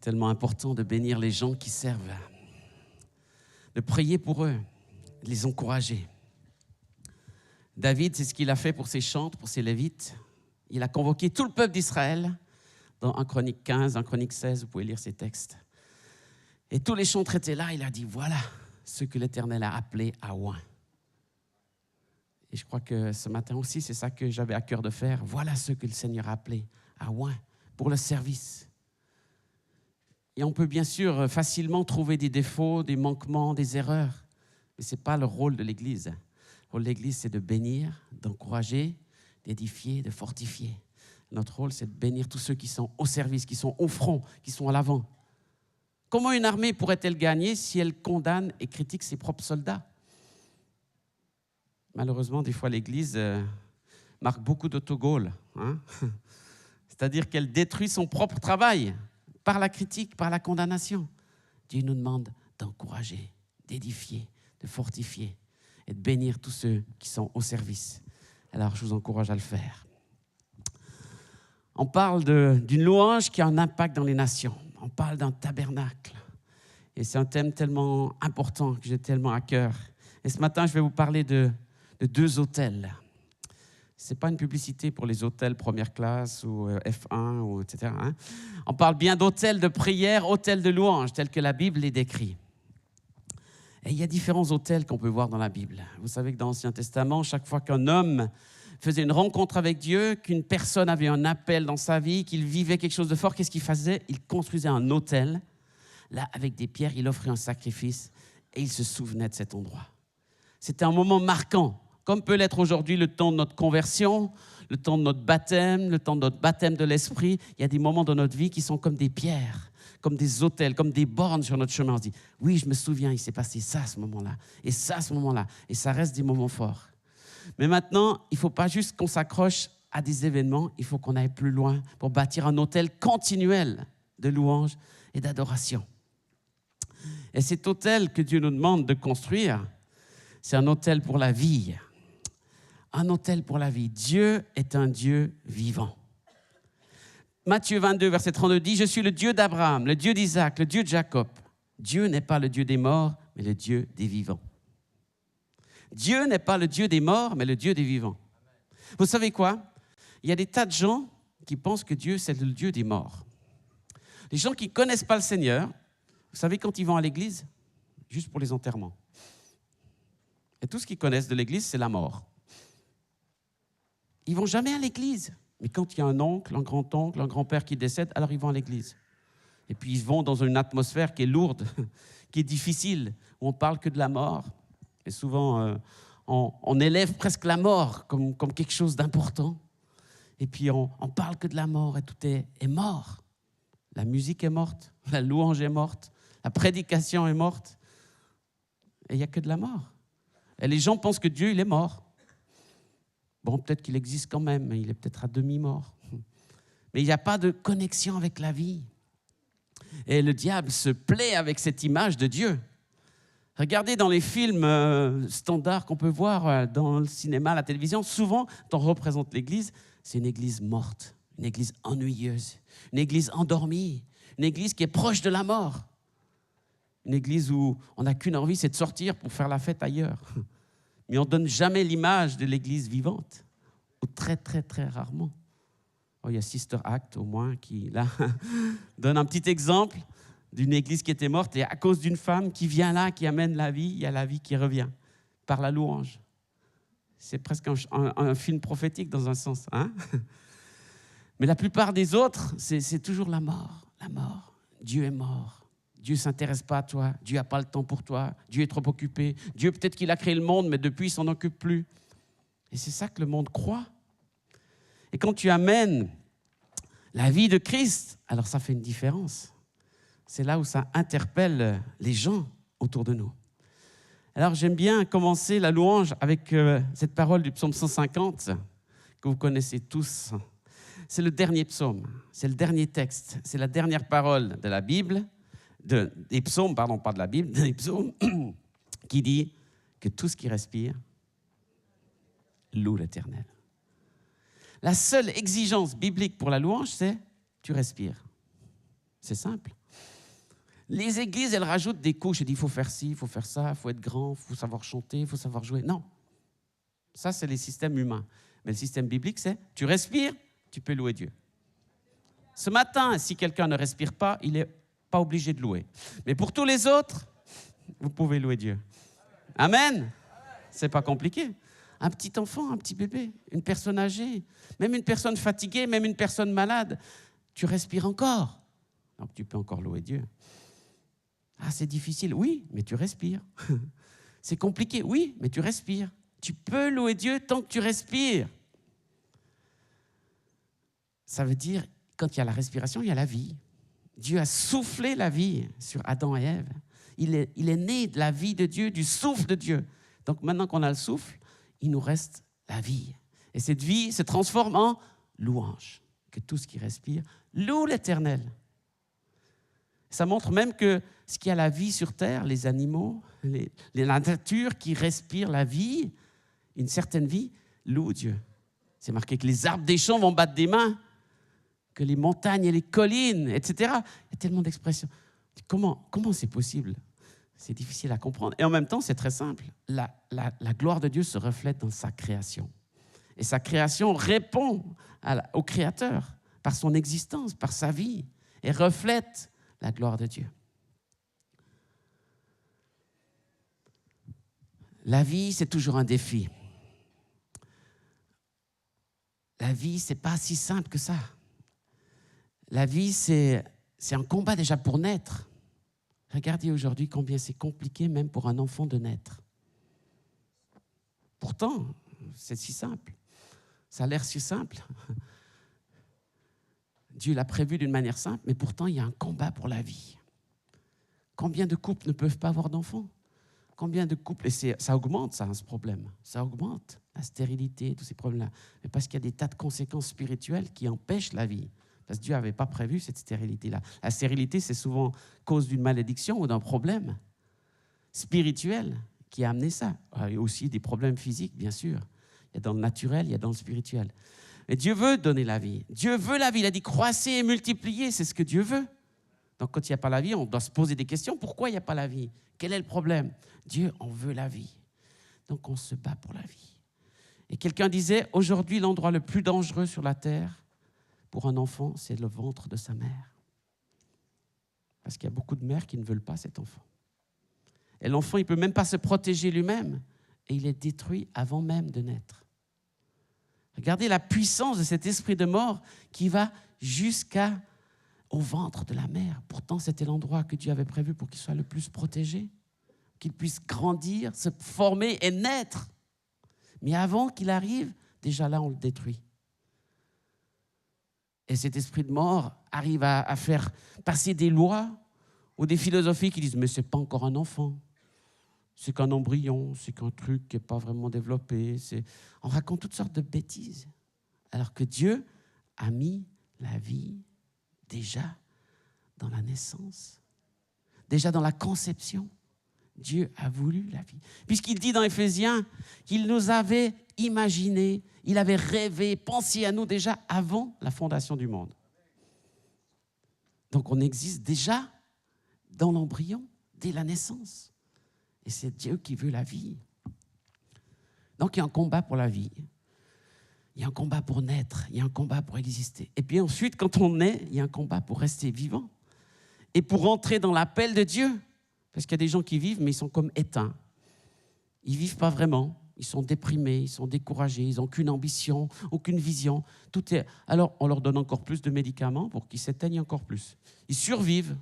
tellement important de bénir les gens qui servent, de prier pour eux, de les encourager. David, c'est ce qu'il a fait pour ses chantres, pour ses lévites. Il a convoqué tout le peuple d'Israël dans 1 Chronique 15, 1 Chronique 16, vous pouvez lire ces textes. Et tous les chantres étaient là, il a dit, voilà ce que l'Éternel a appelé à oint. Et je crois que ce matin aussi, c'est ça que j'avais à cœur de faire. Voilà ce que le Seigneur a appelé à oint pour le service. Et on peut bien sûr facilement trouver des défauts, des manquements, des erreurs. Mais ce n'est pas le rôle de l'Église. Le rôle de l'Église, c'est de bénir, d'encourager, d'édifier, de fortifier. Notre rôle, c'est de bénir tous ceux qui sont au service, qui sont au front, qui sont à l'avant. Comment une armée pourrait-elle gagner si elle condamne et critique ses propres soldats? Malheureusement, des fois, l'Église marque beaucoup d'autogol. C'est-à-dire qu'elle détruit son propre travail par la critique, par la condamnation. Dieu nous demande d'encourager, d'édifier, de fortifier et de bénir tous ceux qui sont au service. Alors, je vous encourage à le faire. On parle d'une louange qui a un impact dans les nations. On parle d'un tabernacle. Et c'est un thème tellement important que j'ai tellement à cœur. Et ce matin, je vais vous parler de deux autels. Ce n'est pas une publicité pour les hôtels première classe ou F1, ou etc. On parle bien d'hôtels de prière, hôtels de louange, tels que la Bible les décrit. Et il y a différents hôtels qu'on peut voir dans la Bible. Vous savez que dans l'Ancien Testament, chaque fois qu'un homme faisait une rencontre avec Dieu, qu'une personne avait un appel dans sa vie, qu'il vivait quelque chose de fort, qu'est-ce qu'il faisait? Il construisait un autel. Là, avec des pierres, il offrait un sacrifice et il se souvenait de cet endroit. C'était un moment marquant, comme peut l'être aujourd'hui le temps de notre conversion, le temps de notre baptême, le temps de notre baptême de l'esprit. Il y a des moments dans notre vie qui sont comme des pierres, comme des autels, comme des bornes sur notre chemin. On se dit, oui, je me souviens, il s'est passé ça à ce moment-là, et ça à ce moment-là, et ça reste des moments forts. Mais maintenant, il ne faut pas juste qu'on s'accroche à des événements, il faut qu'on aille plus loin pour bâtir un autel continuel de louange et d'adoration. Et cet autel que Dieu nous demande de construire, c'est un autel pour la vie. Un autel pour la vie. Dieu est un Dieu vivant. Matthieu 22, verset 32 dit « Je suis le Dieu d'Abraham, le Dieu d'Isaac, le Dieu de Jacob. » Dieu n'est pas le Dieu des morts, mais le Dieu des vivants. Dieu n'est pas le Dieu des morts, mais le Dieu des vivants. Vous savez quoi? Il y a des tas de gens qui pensent que Dieu, c'est le Dieu des morts. Les gens qui ne connaissent pas le Seigneur, vous savez quand ils vont à l'église? Juste pour les enterrements. Et tout ce qu'ils connaissent de l'église, c'est la mort. Ils ne vont jamais à l'église. Mais quand il y a un oncle, un grand-oncle, un grand-père qui décède, alors ils vont à l'église. Et puis ils vont dans une atmosphère qui est lourde, qui est difficile, où on ne parle que de la mort. Et souvent, on élève presque la mort comme quelque chose d'important. Et puis on parle que de la mort et tout est mort. La musique est morte, la louange est morte, la prédication est morte. Et il n'y a que de la mort. Et les gens pensent que Dieu, il est mort. Bon, peut-être qu'il existe quand même, mais il est peut-être à demi-mort. Mais il n'y a pas de connexion avec la vie. Et le diable se plaît avec cette image de Dieu. Regardez dans les films standards qu'on peut voir dans le cinéma, la télévision, souvent, quand on représente l'Église, c'est une Église morte, une Église ennuyeuse, une Église endormie, une Église qui est proche de la mort. Une Église où on n'a qu'une envie, c'est de sortir pour faire la fête ailleurs. Mais on ne donne jamais l'image de l'Église vivante, ou très, très, très rarement. Oh, il y a Sister Act, au moins, qui là, donne un petit exemple d'une Église qui était morte, et à cause d'une femme qui vient là, qui amène la vie, il y a la vie qui revient, par la louange. C'est presque un film prophétique dans un sens. Hein? Mais la plupart des autres, c'est toujours la mort. La mort. Dieu est mort. Dieu ne s'intéresse pas à toi. Dieu n'a pas le temps pour toi. Dieu est trop occupé. Dieu, peut-être qu'il a créé le monde, mais depuis, il ne s'en occupe plus. Et c'est ça que le monde croit. Et quand tu amènes la vie de Christ, alors ça fait une différence. C'est là où ça interpelle les gens autour de nous. Alors j'aime bien commencer la louange avec cette parole du psaume 150 que vous connaissez tous. C'est le dernier psaume, c'est le dernier texte, c'est la dernière parole de la Bible, des psaumes, pardon, pas de la Bible, des psaumes, qui dit que tout ce qui respire loue l'Éternel. La seule exigence biblique pour la louange, c'est tu respires. C'est simple. Les églises, elles rajoutent des couches. Elles disent, il faut faire ci, il faut faire ça, il faut être grand, il faut savoir chanter, il faut savoir jouer. Non. Ça, c'est les systèmes humains. Mais le système biblique, c'est, tu respires, tu peux louer Dieu. Ce matin, si quelqu'un ne respire pas, il n'est pas obligé de louer. Mais pour tous les autres, vous pouvez louer Dieu. Amen. C'est pas compliqué. Un petit enfant, un petit bébé, une personne âgée, même une personne fatiguée, même une personne malade, tu respires encore. Donc tu peux encore louer Dieu. Ah, c'est difficile. Oui, mais tu respires. C'est compliqué. Oui, mais tu respires. Tu peux louer Dieu tant que tu respires. Ça veut dire, quand il y a la respiration, il y a la vie. Dieu a soufflé la vie sur Adam et Ève. Il est né de la vie de Dieu, du souffle de Dieu. Donc maintenant qu'on a le souffle, il nous reste la vie. Et cette vie se transforme en louange. Que tout ce qui respire loue l'Éternel. Ça montre même que ce qui a la vie sur terre, les animaux, la nature qui respire la vie, une certaine vie, loue Dieu. C'est marqué que les arbres des champs vont battre des mains, que les montagnes et les collines, etc. Il y a tellement d'expressions. Comment c'est possible? C'est difficile à comprendre. Et en même temps, c'est très simple. La gloire de Dieu se reflète dans sa création. Et sa création répond au Créateur par son existence, par sa vie, et reflète la gloire de Dieu. La vie, c'est toujours un défi. La vie, ce n'est pas si simple que ça. La vie, c'est un combat déjà pour naître. Regardez aujourd'hui combien c'est compliqué même pour un enfant de naître. Pourtant, c'est si simple. Ça a l'air si simple. Dieu l'a prévu d'une manière simple, mais pourtant, il y a un combat pour la vie. Combien de couples ne peuvent pas avoir d'enfants? Combien de couples, et ça augmente, ça, ce problème. Ça augmente, la stérilité, tous ces problèmes-là. Mais parce qu'il y a des tas de conséquences spirituelles qui empêchent la vie. Parce que Dieu n'avait pas prévu cette stérilité-là. La stérilité, c'est souvent cause d'une malédiction ou d'un problème spirituel qui a amené ça. Il y a aussi des problèmes physiques, bien sûr. Il y a dans le naturel, il y a dans le spirituel. Mais Dieu veut donner la vie. Dieu veut la vie. Il a dit croissez et multipliez, c'est ce que Dieu veut. Donc quand il n'y a pas la vie, on doit se poser des questions. Pourquoi il n'y a pas la vie? Quel est le problème? Dieu en veut la vie. Donc on se bat pour la vie. Et quelqu'un disait, aujourd'hui, l'endroit le plus dangereux sur la terre pour un enfant, c'est le ventre de sa mère. Parce qu'il y a beaucoup de mères qui ne veulent pas cet enfant. Et l'enfant, il ne peut même pas se protéger lui-même. Et il est détruit avant même de naître. Regardez la puissance de cet esprit de mort qui va jusqu'au ventre de la mère. Pourtant, c'était l'endroit que Dieu avait prévu pour qu'il soit le plus protégé, qu'il puisse grandir, se former et naître. Mais avant qu'il arrive, déjà là, on le détruit. Et cet esprit de mort arrive à faire passer des lois ou des philosophies qui disent « mais ce n'est pas encore un enfant, c'est qu'un embryon, c'est qu'un truc qui n'est pas vraiment développé. » On raconte toutes sortes de bêtises. Alors que Dieu a mis la vie déjà dans la naissance, déjà dans la conception. Dieu a voulu la vie. Puisqu'il dit dans Éphésiens qu'il nous avait imaginé, il avait rêvé, pensé à nous déjà avant la fondation du monde. Donc on existe déjà dans l'embryon, dès la naissance. Et c'est Dieu qui veut la vie. Donc il y a un combat pour la vie. Il y a un combat pour naître, il y a un combat pour exister. Et puis ensuite, quand on naît, il y a un combat pour rester vivant. Et pour entrer dans l'appel de Dieu. Parce qu'il y a des gens qui vivent, mais ils sont comme éteints. Ils ne vivent pas vraiment. Ils sont déprimés, ils sont découragés, ils n'ont aucune ambition, aucune vision. Alors, on leur donne encore plus de médicaments pour qu'ils s'éteignent encore plus. Ils survivent.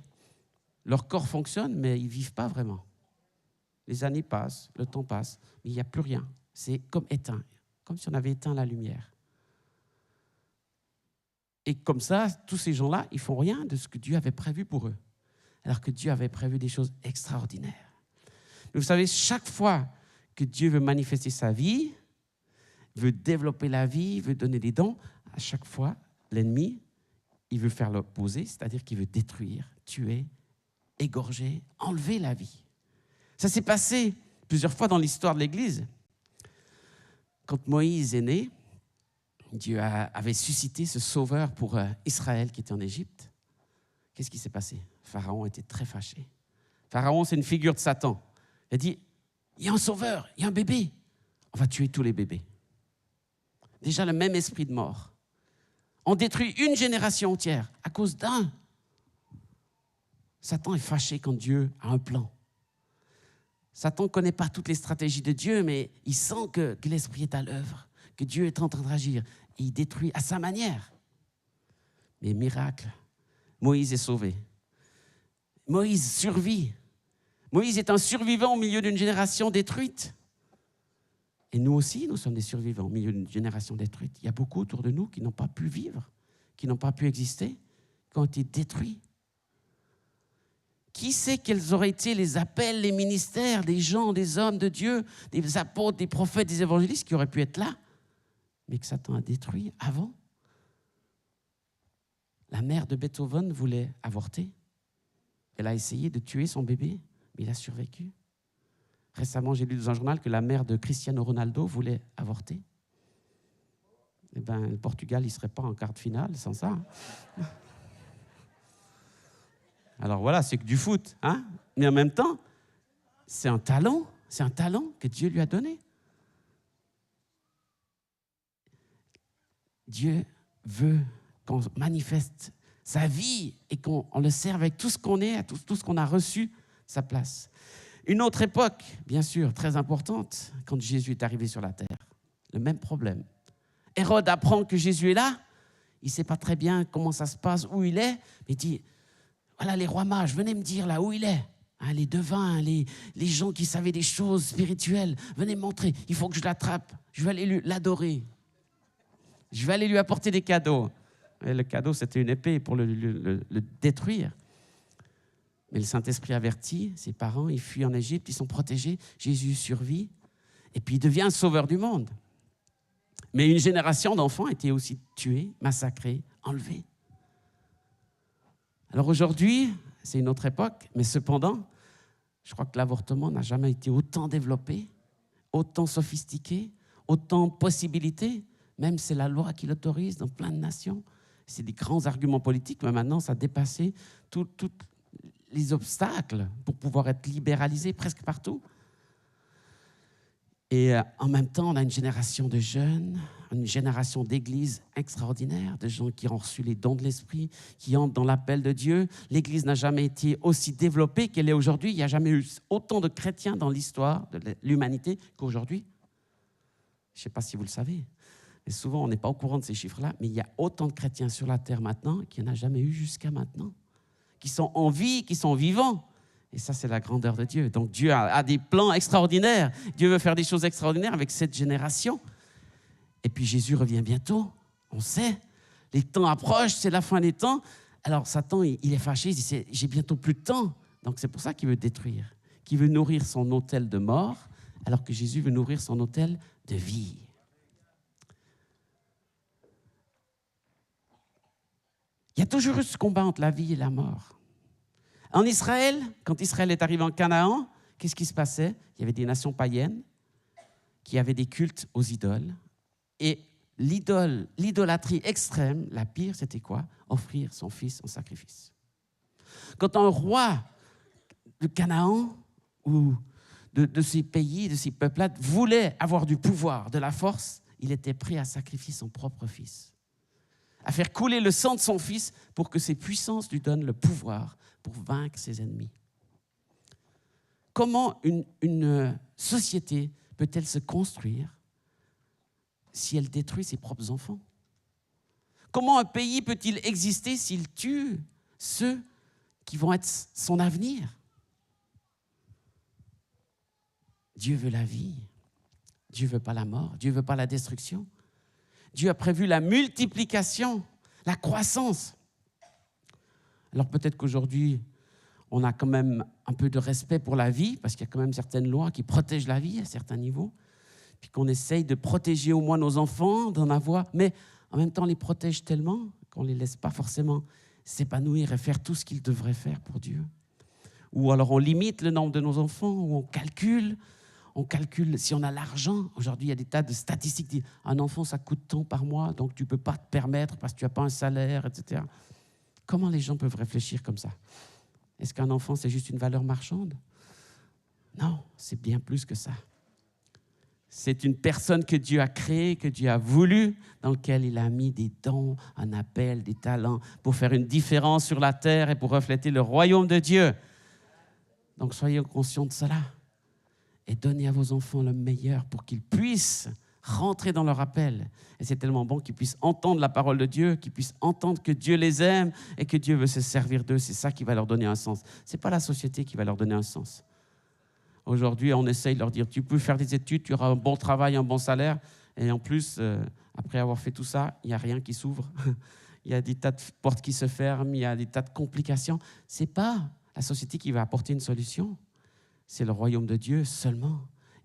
Leur corps fonctionne, mais ils ne vivent pas vraiment. Les années passent, le temps passe, mais il n'y a plus rien. C'est comme éteint, comme si on avait éteint la lumière. Et comme ça, tous ces gens-là, ils ne font rien de ce que Dieu avait prévu pour eux. Alors que Dieu avait prévu des choses extraordinaires. Mais vous savez, chaque fois que Dieu veut manifester sa vie, veut développer la vie, veut donner des dons, à chaque fois, l'ennemi, il veut faire l'opposé, c'est-à-dire qu'il veut détruire, tuer, égorger, enlever la vie. Ça s'est passé plusieurs fois dans l'histoire de l'Église. Quand Moïse est né, Dieu avait suscité ce sauveur pour Israël qui était en Égypte. Qu'est-ce qui s'est passé? Pharaon était très fâché. Pharaon, c'est une figure de Satan. Il a dit, il y a un sauveur, il y a un bébé. On va tuer tous les bébés. Déjà, le même esprit de mort. On détruit une génération entière à cause d'un. Satan est fâché quand Dieu a un plan. Satan ne connaît pas toutes les stratégies de Dieu, mais il sent que l'esprit est à l'œuvre, que Dieu est en train d'agir. Et il détruit à sa manière. Mais miracle, Moïse est sauvé. Moïse survit. Moïse est un survivant au milieu d'une génération détruite. Et nous aussi, nous sommes des survivants au milieu d'une génération détruite. Il y a beaucoup autour de nous qui n'ont pas pu vivre, qui n'ont pas pu exister, qui ont été détruits. Qui sait quels auraient été les appels, les ministères des gens, des hommes de Dieu, des apôtres, des prophètes, des évangélistes qui auraient pu être là, mais que Satan a détruit avant. La mère de Beethoven voulait avorter. Elle a essayé de tuer son bébé, mais il a survécu. Récemment, j'ai lu dans un journal que la mère de Cristiano Ronaldo voulait avorter. Eh bien, le Portugal, il ne serait pas en quart de finale sans ça. Alors voilà, c'est que du foot, hein? Mais en même temps, c'est un talent que Dieu lui a donné. Dieu veut qu'on manifeste sa vie et qu'on le serve avec tout ce qu'on est, tout ce qu'on a reçu, sa place. Une autre époque, bien sûr, très importante, quand Jésus est arrivé sur la terre. Le même problème. Hérode apprend que Jésus est là. Il ne sait pas très bien comment ça se passe, où il est. Mais il dit, voilà les rois mages, venez me dire là où il est. Hein, les devins, les gens qui savaient des choses spirituelles, venez me montrer. Il faut que je l'attrape. Je vais aller l'adorer. Je vais aller lui apporter des cadeaux. Et le cadeau, c'était une épée pour le détruire. Mais le Saint-Esprit avertit ses parents, ils fuient en Égypte, ils sont protégés. Jésus survit et puis il devient un sauveur du monde. Mais une génération d'enfants a été aussi tuée, massacrée, enlevée. Alors aujourd'hui, c'est une autre époque, mais cependant, je crois que l'avortement n'a jamais été autant développé, autant sophistiqué, autant de possibilités. Même c'est la loi qui l'autorise dans plein de nations. C'est des grands arguments politiques, mais maintenant, ça a dépassé tous les obstacles pour pouvoir être libéralisé presque partout. Et en même temps, on a une génération de jeunes, une génération d'églises extraordinaires, de gens qui ont reçu les dons de l'Esprit, qui entrent dans l'appel de Dieu. L'Église n'a jamais été aussi développée qu'elle est aujourd'hui. Il n'y a jamais eu autant de chrétiens dans l'histoire de l'humanité qu'aujourd'hui. Je ne sais pas si vous le savez, mais souvent on n'est pas au courant de ces chiffres-là, mais il y a autant de chrétiens sur la terre maintenant qu'il n'y en a jamais eu jusqu'à maintenant, qui sont en vie, qui sont vivants. Et ça, c'est la grandeur de Dieu. Donc Dieu a des plans extraordinaires. Dieu veut faire des choses extraordinaires avec cette génération. Et puis Jésus revient bientôt. On sait, les temps approchent, c'est la fin des temps. Alors Satan, il est fâché, il dit, j'ai bientôt plus de temps. Donc c'est pour ça qu'il veut détruire, qu'il veut nourrir son autel de mort, alors que Jésus veut nourrir son autel de vie. Il y a toujours eu ce combat entre la vie et la mort. En Israël, quand Israël est arrivé en Canaan, qu'est-ce qui se passait? Il y avait des nations païennes qui avaient des cultes aux idoles. Et l'idolâtrie extrême, la pire, c'était quoi? Offrir son fils en sacrifice. Quand un roi de Canaan ou de ces pays, de ces peuples-là, voulait avoir du pouvoir, de la force, il était prêt à sacrifier son propre fils, à faire couler le sang de son fils pour que ses puissances lui donnent le pouvoir pour vaincre ses ennemis. Comment une société peut-elle se construire si elle détruit ses propres enfants? Comment un pays peut-il exister s'il tue ceux qui vont être son avenir? Dieu veut la vie. Dieu ne veut pas la mort. Dieu ne veut pas la destruction. Dieu a prévu la multiplication, la croissance. Alors peut-être qu'aujourd'hui, on a quand même un peu de respect pour la vie, parce qu'il y a quand même certaines lois qui protègent la vie à certains niveaux, puis qu'on essaye de protéger au moins nos enfants, d'en avoir, mais en même temps, on les protège tellement qu'on ne les laisse pas forcément s'épanouir et faire tout ce qu'ils devraient faire pour Dieu. Ou alors on limite le nombre de nos enfants, ou on calcule si on a l'argent. Aujourd'hui, il y a des tas de statistiques qui disent un enfant, ça coûte tant par mois, donc tu ne peux pas te permettre parce que tu n'as pas un salaire, etc. Comment les gens peuvent réfléchir comme ça? Est-ce qu'un enfant, c'est juste une valeur marchande? Non, c'est bien plus que ça. C'est une personne que Dieu a créée, que Dieu a voulu, dans laquelle il a mis des dons, un appel, des talents, pour faire une différence sur la terre et pour refléter le royaume de Dieu. Donc soyez conscients de cela. Et donnez à vos enfants le meilleur pour qu'ils puissent rentrer dans leur appel. Et c'est tellement bon qu'ils puissent entendre la parole de Dieu, qu'ils puissent entendre que Dieu les aime et que Dieu veut se servir d'eux. C'est ça qui va leur donner un sens. Ce n'est pas la société qui va leur donner un sens. Aujourd'hui, on essaye de leur dire, tu peux faire des études, tu auras un bon travail, un bon salaire. Et en plus, après avoir fait tout ça, il n'y a rien qui s'ouvre. Il y a des tas de portes qui se ferment, il y a des tas de complications. Ce n'est pas la société qui va apporter une solution. C'est le royaume de Dieu seulement.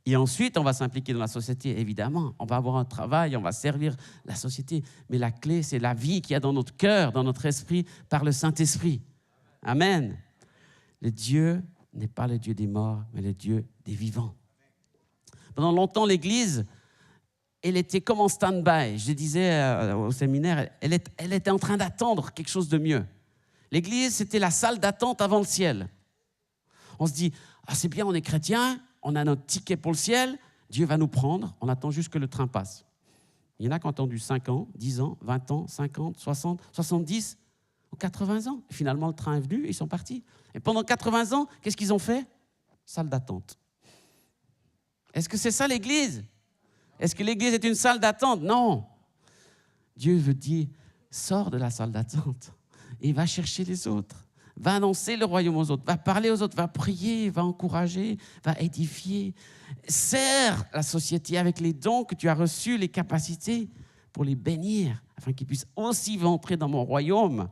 Et ensuite, on va s'impliquer dans la société, évidemment. On va avoir un travail, on va servir la société. Mais la clé, c'est la vie qu'il y a dans notre cœur, dans notre esprit, par le Saint-Esprit. Amen. Le Dieu n'est pas le Dieu des morts, mais le Dieu des vivants. Pendant longtemps, l'Église, elle était comme en stand-by. Je disais au séminaire, elle était en train d'attendre quelque chose de mieux. L'Église, c'était la salle d'attente avant le ciel. On se dit, c'est bien, on est chrétien, on a notre ticket pour le ciel, Dieu va nous prendre, on attend juste que le train passe. Il y en a qui ont attendu 5 ans, 10 ans, 20 ans, 50, 60, 70 ou 80 ans. Et finalement, le train est venu, ils sont partis. Et pendant 80 ans, qu'est-ce qu'ils ont fait? Salle d'attente. Est-ce que c'est ça l'Église? Est-ce que l'Église est une salle d'attente? Non. Dieu veut dire, sors de la salle d'attente et va chercher les autres. Va annoncer le royaume aux autres, va parler aux autres, va prier, va encourager, va édifier. Sers la société avec les dons que tu as reçus, les capacités pour les bénir, afin qu'ils puissent aussi entrer dans mon royaume.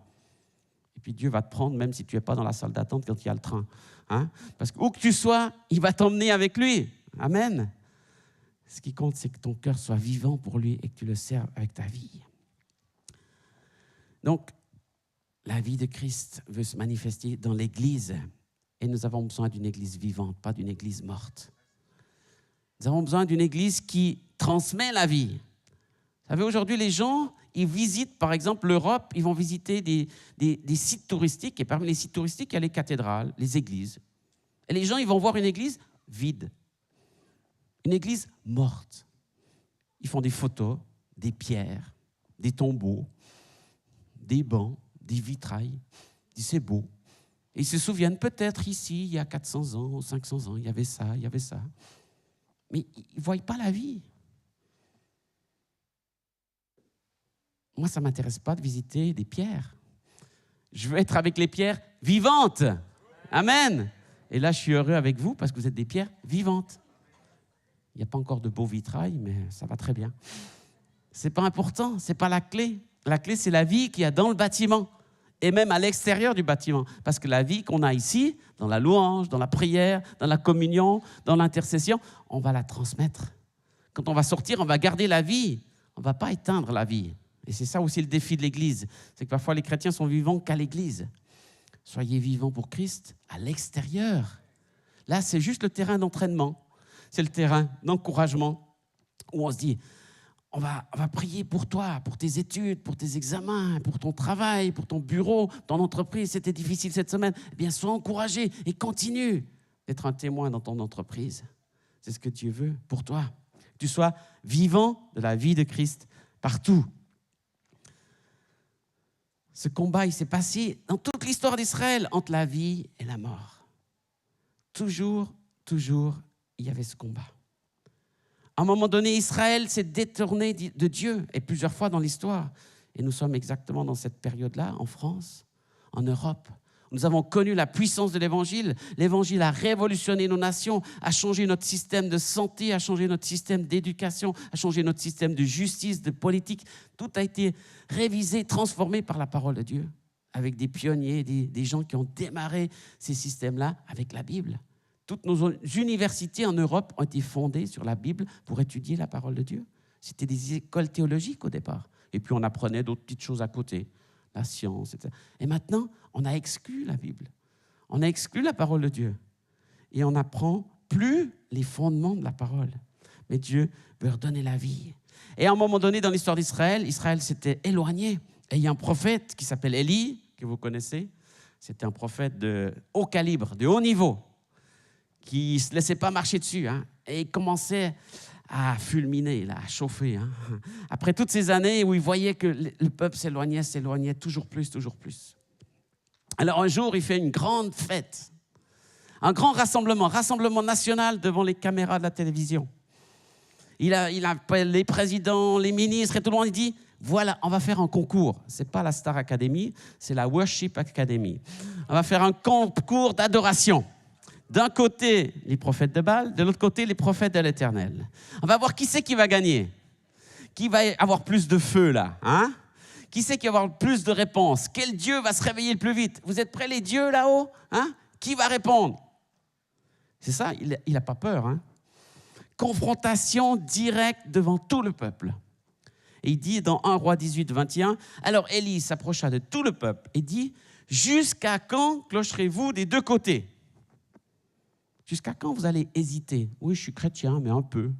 Et puis Dieu va te prendre, même si tu n'es pas dans la salle d'attente quand il y a le train. Hein? Parce que où que tu sois, il va t'emmener avec lui. Amen. Ce qui compte, c'est que ton cœur soit vivant pour lui et que tu le serves avec ta vie. Donc, la vie de Christ veut se manifester dans l'Église. Et nous avons besoin d'une Église vivante, pas d'une Église morte. Nous avons besoin d'une Église qui transmet la vie. Vous savez, aujourd'hui, les gens, ils visitent, par exemple, l'Europe, ils vont visiter des sites touristiques. Et parmi les sites touristiques, il y a les cathédrales, les églises. Et les gens, ils vont voir une église vide. Une église morte. Ils font des photos, des pierres, des tombeaux, des bancs, des vitrailles, c'est beau. Et ils se souviennent peut-être ici, il y a 400 ans, 500 ans, il y avait ça. Mais ils ne voient pas la vie. Moi, ça ne m'intéresse pas de visiter des pierres. Je veux être avec les pierres vivantes. Amen. Et là, je suis heureux avec vous parce que vous êtes des pierres vivantes. Il n'y a pas encore de beaux vitrailles, mais ça va très bien. Ce n'est pas important, ce n'est pas la clé. La clé, c'est la vie qu'il y a dans le bâtiment et même à l'extérieur du bâtiment. Parce que la vie qu'on a ici, dans la louange, dans la prière, dans la communion, dans l'intercession, on va la transmettre. Quand on va sortir, on va garder la vie. On ne va pas éteindre la vie. Et c'est ça aussi le défi de l'Église. C'est que parfois les chrétiens sont vivants qu'à l'Église. Soyez vivants pour Christ à l'extérieur. Là, c'est juste le terrain d'entraînement. C'est le terrain d'encouragement où on se dit, on va prier pour toi, pour tes études, pour tes examens, pour ton travail, pour ton bureau, ton entreprise. C'était difficile cette semaine. Eh bien, sois encouragé et continue d'être un témoin dans ton entreprise. C'est ce que Dieu veut pour toi. Que tu sois vivant de la vie de Christ partout. Ce combat, il s'est passé dans toute l'histoire d'Israël entre la vie et la mort. Toujours, il y avait ce combat. À un moment donné, Israël s'est détourné de Dieu, et plusieurs fois dans l'histoire. Et nous sommes exactement dans cette période-là, en France, en Europe. Nous avons connu la puissance de l'Évangile. L'Évangile a révolutionné nos nations, a changé notre système de santé, a changé notre système d'éducation, a changé notre système de justice, de politique. Tout a été révisé, transformé par la parole de Dieu, avec des pionniers, des gens qui ont démarré ces systèmes-là avec la Bible. Toutes nos universités en Europe ont été fondées sur la Bible pour étudier la parole de Dieu. C'était des écoles théologiques au départ. Et puis on apprenait d'autres petites choses à côté, la science, etc. Et maintenant, on a exclu la Bible. On a exclu la parole de Dieu. Et on n'apprend plus les fondements de la parole. Mais Dieu veut redonner la vie. Et à un moment donné, dans l'histoire d'Israël, Israël s'était éloigné. Et il y a un prophète qui s'appelle Élie, que vous connaissez. C'était un prophète de haut calibre, de haut niveau, qui ne se laissait pas marcher dessus. Hein, et il commençait à fulminer, là, à chauffer. Hein. Après toutes ces années où il voyait que le peuple s'éloignait toujours plus, toujours plus. Alors un jour, il fait une grande fête, un grand rassemblement national devant les caméras de la télévision. Il appelle les présidents, les ministres et tout le monde, il dit, voilà, on va faire un concours. Ce n'est pas la Star Academy, c'est la Worship Academy. On va faire un concours d'adoration. D'un côté, les prophètes de Baal, de l'autre côté, les prophètes de l'Éternel. On va voir qui c'est qui va gagner. Qui va avoir plus de feu, là, hein? Qui c'est qui va avoir plus de réponses? Quel Dieu va se réveiller le plus vite? Vous êtes prêts, les dieux, là-haut? Hein? Qui va répondre? C'est ça, il n'a pas peur. Hein? Confrontation directe devant tout le peuple. Et il dit dans 1 Roi 18, 21, « Alors Élie s'approcha de tout le peuple et dit, « Jusqu'à quand clocherez-vous des deux côtés ?» Jusqu'à quand vous allez hésiter? Oui, je suis chrétien, mais un peu.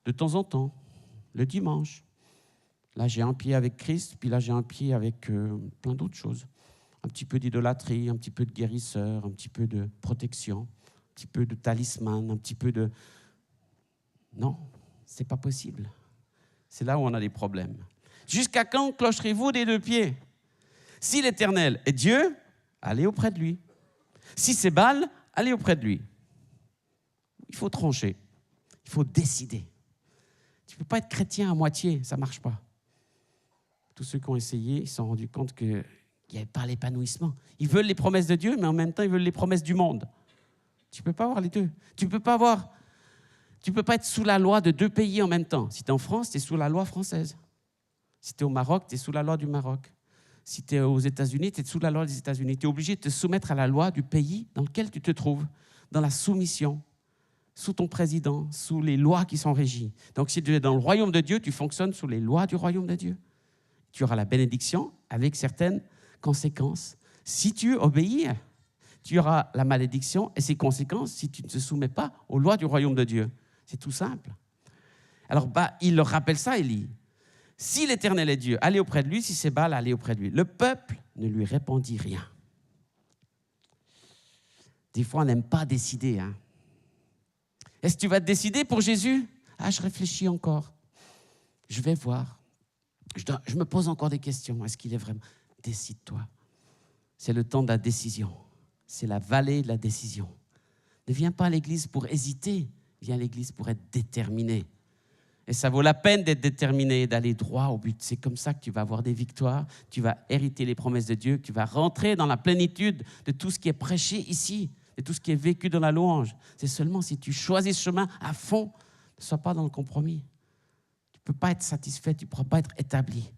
De temps en temps, le dimanche. Là, j'ai un pied avec Christ, puis là, j'ai un pied avec plein d'autres choses. Un petit peu d'idolâtrie, un petit peu de guérisseur, un petit peu de protection, un petit peu de talisman, un petit peu de... Non, c'est pas possible. C'est là où on a des problèmes. Jusqu'à quand clocherez-vous des deux pieds? Si l'Éternel est Dieu, allez auprès de lui. Si c'est Baal, allez auprès de lui. Il faut trancher. Il faut décider. Tu ne peux pas être chrétien à moitié, ça ne marche pas. Tous ceux qui ont essayé, ils se sont rendus compte qu'il n'y avait pas l'épanouissement. Ils veulent les promesses de Dieu, mais en même temps, ils veulent les promesses du monde. Tu ne peux pas avoir les deux. Tu ne peux pas être sous la loi de deux pays en même temps. Si tu es en France, tu es sous la loi française. Si tu es au Maroc, tu es sous la loi du Maroc. Si tu es aux États-Unis, tu es sous la loi des États-Unis. Tu es obligé de te soumettre à la loi du pays dans lequel tu te trouves, dans la soumission, sous ton président, sous les lois qui sont régies. Donc si tu es dans le royaume de Dieu, tu fonctionnes sous les lois du royaume de Dieu. Tu auras la bénédiction avec certaines conséquences. Si tu obéis, tu auras la malédiction et ses conséquences si tu ne te soumets pas aux lois du royaume de Dieu. C'est tout simple. Alors, il leur rappelle ça, Élie. Si l'Éternel est Dieu, allez auprès de lui. Si c'est Baal, allez auprès de lui. Le peuple ne lui répondit rien. Des fois, on n'aime pas décider. Hein. Est-ce que tu vas te décider pour Jésus? Ah, je réfléchis encore. Je vais voir. Je me pose encore des questions. Est-ce qu'il est vraiment? Décide-toi. C'est le temps de la décision. C'est la vallée de la décision. Ne viens pas à l'église pour hésiter. Viens à l'église pour être déterminé. Et ça vaut la peine d'être déterminé et d'aller droit au but. C'est comme ça que tu vas avoir des victoires, tu vas hériter les promesses de Dieu, tu vas rentrer dans la plénitude de tout ce qui est prêché ici, de tout ce qui est vécu dans la louange. C'est seulement si tu choisis ce chemin à fond, ne sois pas dans le compromis. Tu ne peux pas être satisfait, tu ne pourras pas être établi.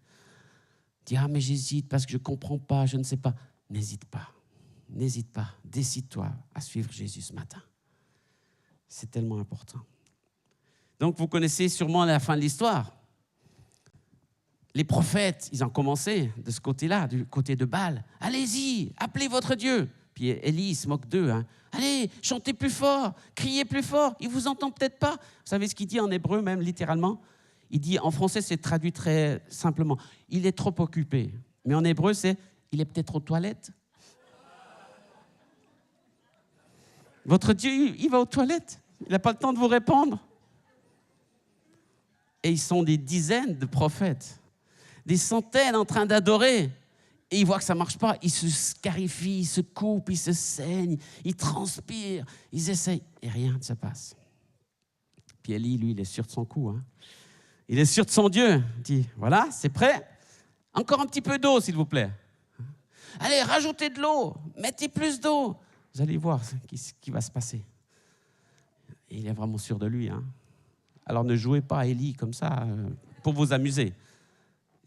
Dis, ah mais j'hésite parce que je ne comprends pas, je ne sais pas. N'hésite pas, décide-toi à suivre Jésus ce matin. C'est tellement important. Donc, vous connaissez sûrement la fin de l'histoire. Les prophètes, ils ont commencé de ce côté-là, du côté de Baal. Allez-y, appelez votre Dieu. Puis Élie, il se moque d'eux. Hein. Allez, chantez plus fort, criez plus fort. Il ne vous entend peut-être pas. Vous savez ce qu'il dit en hébreu, même littéralement? Il dit, en français, c'est traduit très simplement. Il est trop occupé. Mais en hébreu, c'est, il est peut-être aux toilettes. Votre Dieu, il va aux toilettes. Il n'a pas le temps de vous répondre. Et ils sont des dizaines de prophètes, des centaines en train d'adorer. Et ils voient que ça ne marche pas. Ils se scarifient, ils se coupent, ils se saignent, ils transpirent, ils essayent. Et rien ne se passe. Puis Élie, lui, il est sûr de son coup. Hein. Il est sûr de son Dieu. Il dit, voilà, c'est prêt. Encore un petit peu d'eau, s'il vous plaît. Allez, rajoutez de l'eau. Mettez plus d'eau. Vous allez voir ce qui va se passer. Et il est vraiment sûr de lui. Hein. Alors ne jouez pas à Élie comme ça pour vous amuser.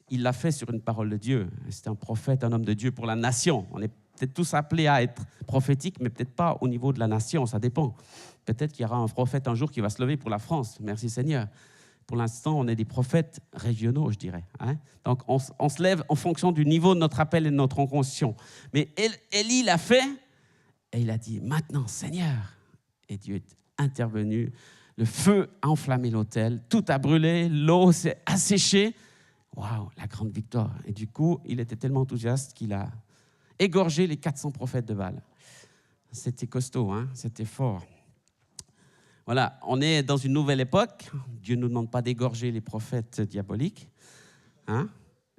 Il l'a fait sur une parole de Dieu. C'était un prophète, un homme de Dieu pour la nation. On est peut-être tous appelés à être prophétiques, mais peut-être pas au niveau de la nation, ça dépend. Peut-être qu'il y aura un prophète un jour qui va se lever pour la France. Merci Seigneur. Pour l'instant, on est des prophètes régionaux, je dirais. Hein? Donc on se lève en fonction du niveau de notre appel et de notre onction. Mais Élie l'a fait et il a dit, maintenant Seigneur. Et Dieu est intervenu. Le feu a enflammé l'autel, tout a brûlé, l'eau s'est asséchée. Waouh, la grande victoire. Et du coup, il était tellement enthousiaste qu'il a égorger les 400 prophètes de Baal. C'était costaud, hein? C'était fort. Voilà, on est dans une nouvelle époque. Dieu ne nous demande pas d'égorger les prophètes diaboliques, hein?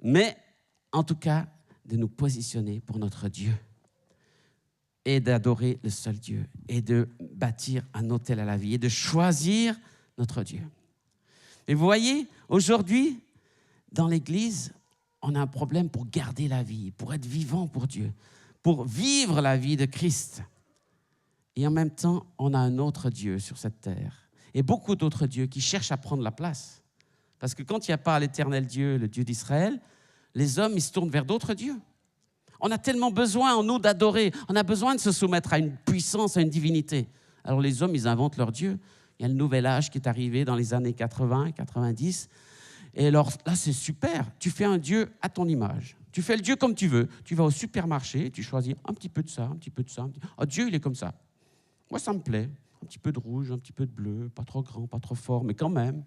Mais en tout cas, de nous positionner pour notre Dieu et d'adorer le seul Dieu et de bâtir un autel à la vie et de choisir notre Dieu. Et vous voyez, aujourd'hui, dans l'Église, on a un problème pour garder la vie, pour être vivant pour Dieu, pour vivre la vie de Christ. Et en même temps, on a un autre Dieu sur cette terre et beaucoup d'autres dieux qui cherchent à prendre la place. Parce que quand il n'y a pas l'Éternel Dieu, le Dieu d'Israël, les hommes, ils se tournent vers d'autres dieux. On a tellement besoin en nous d'adorer, on a besoin de se soumettre à une puissance, à une divinité. Alors les hommes, ils inventent leur Dieu. Il y a le nouvel âge qui est arrivé dans les années 80, 90. Et alors là, c'est super. Tu fais un Dieu à ton image. Tu fais le Dieu comme tu veux. Tu vas au supermarché, tu choisis un petit peu de ça, un petit peu de ça. Oh, Dieu, il est comme ça. Moi, ça me plaît. Un petit peu de rouge, un petit peu de bleu, pas trop grand, pas trop fort, mais quand même.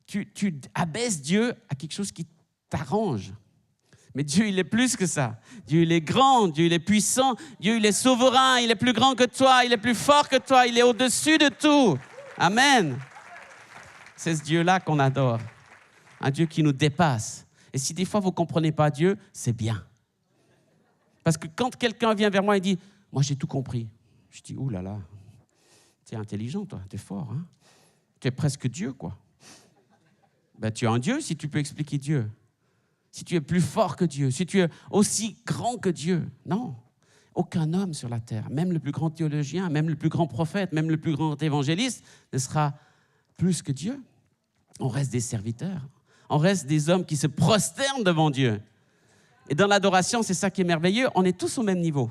Tu abaisses Dieu à quelque chose qui t'arrange. Mais Dieu, il est plus que ça. Dieu, il est grand, Dieu, il est puissant, Dieu, il est souverain, il est plus grand que toi, il est plus fort que toi, il est au-dessus de tout. Amen. C'est ce Dieu-là qu'on adore. Un Dieu qui nous dépasse. Et si des fois vous ne comprenez pas Dieu, c'est bien. Parce que quand quelqu'un vient vers moi et dit « Moi, j'ai tout compris », je dis « Ouh là là, tu es intelligent, toi, tu es fort. Hein? Tu es presque Dieu, quoi. » Ben, tu es un Dieu si tu peux expliquer Dieu. Si tu es plus fort que Dieu, si tu es aussi grand que Dieu. Non, aucun homme sur la terre, même le plus grand théologien, même le plus grand prophète, même le plus grand évangéliste, ne sera plus que Dieu. On reste des serviteurs, on reste des hommes qui se prosternent devant Dieu. Et dans l'adoration, c'est ça qui est merveilleux, on est tous au même niveau.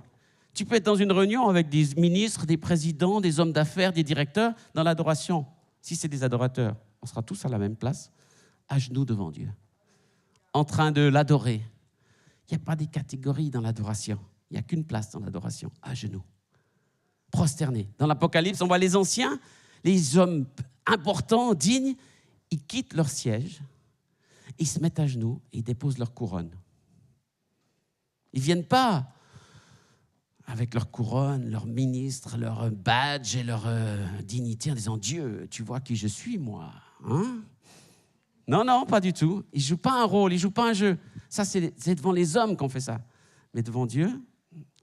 Tu peux être dans une réunion avec des ministres, des présidents, des hommes d'affaires, des directeurs. Dans l'adoration, si c'est des adorateurs, on sera tous à la même place, à genoux devant Dieu, en train de l'adorer. Il n'y a pas des catégories dans l'adoration. Il n'y a qu'une place dans l'adoration, à genoux, prosternés. Dans l'Apocalypse, on voit les anciens, les hommes importants, dignes, ils quittent leur siège, ils se mettent à genoux et ils déposent leur couronne. Ils ne viennent pas avec leur couronne, leur ministre, leur badge et leur dignité en disant « Dieu, tu vois qui je suis, moi hein ?» Non, non, pas du tout. Ils ne jouent pas un rôle, ils ne jouent pas un jeu. Ça, c'est devant les hommes qu'on fait ça. Mais devant Dieu,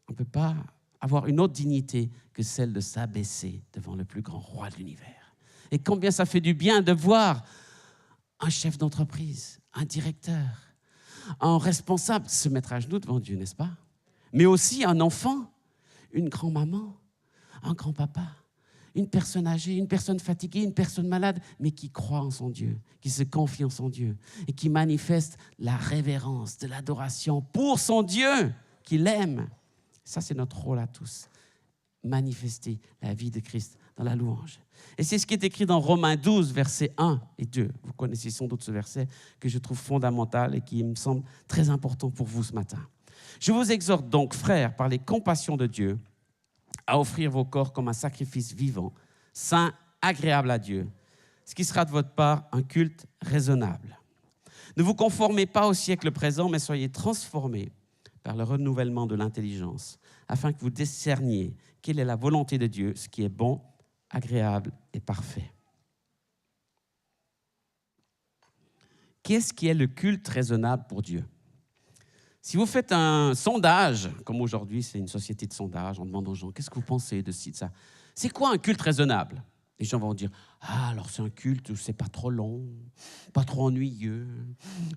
on ne peut pas avoir une autre dignité que celle de s'abaisser devant le plus grand roi de l'univers. Et combien ça fait du bien de voir un chef d'entreprise, un directeur, un responsable se mettre à genoux devant Dieu, n'est-ce pas? Mais aussi un enfant, une grand-maman, un grand-papa, une personne âgée, une personne fatiguée, une personne malade, mais qui croit en son Dieu, qui se confie en son Dieu et qui manifeste la révérence, de l'adoration pour son Dieu, qu'il aime. Ça, c'est notre rôle à tous. Manifester la vie de Christ dans la louange. Et c'est ce qui est écrit dans Romains 12, versets 1 et 2. Vous connaissez sans doute ce verset que je trouve fondamental et qui me semble très important pour vous ce matin. Je vous exhorte donc, frères, par les compassions de Dieu, à offrir vos corps comme un sacrifice vivant, saint, agréable à Dieu, ce qui sera de votre part un culte raisonnable. Ne vous conformez pas au siècle présent, mais soyez transformés par le renouvellement de l'intelligence, afin que vous discerniez quelle est la volonté de Dieu, ce qui est bon, agréable et parfait. Qu'est-ce qui est le culte raisonnable pour Dieu? Si vous faites un sondage, comme aujourd'hui c'est une société de sondage, on demande aux gens, qu'est-ce que vous pensez de ci, de ça? C'est quoi un culte raisonnable? Les gens vont dire, ah alors c'est un culte où c'est pas trop long, pas trop ennuyeux,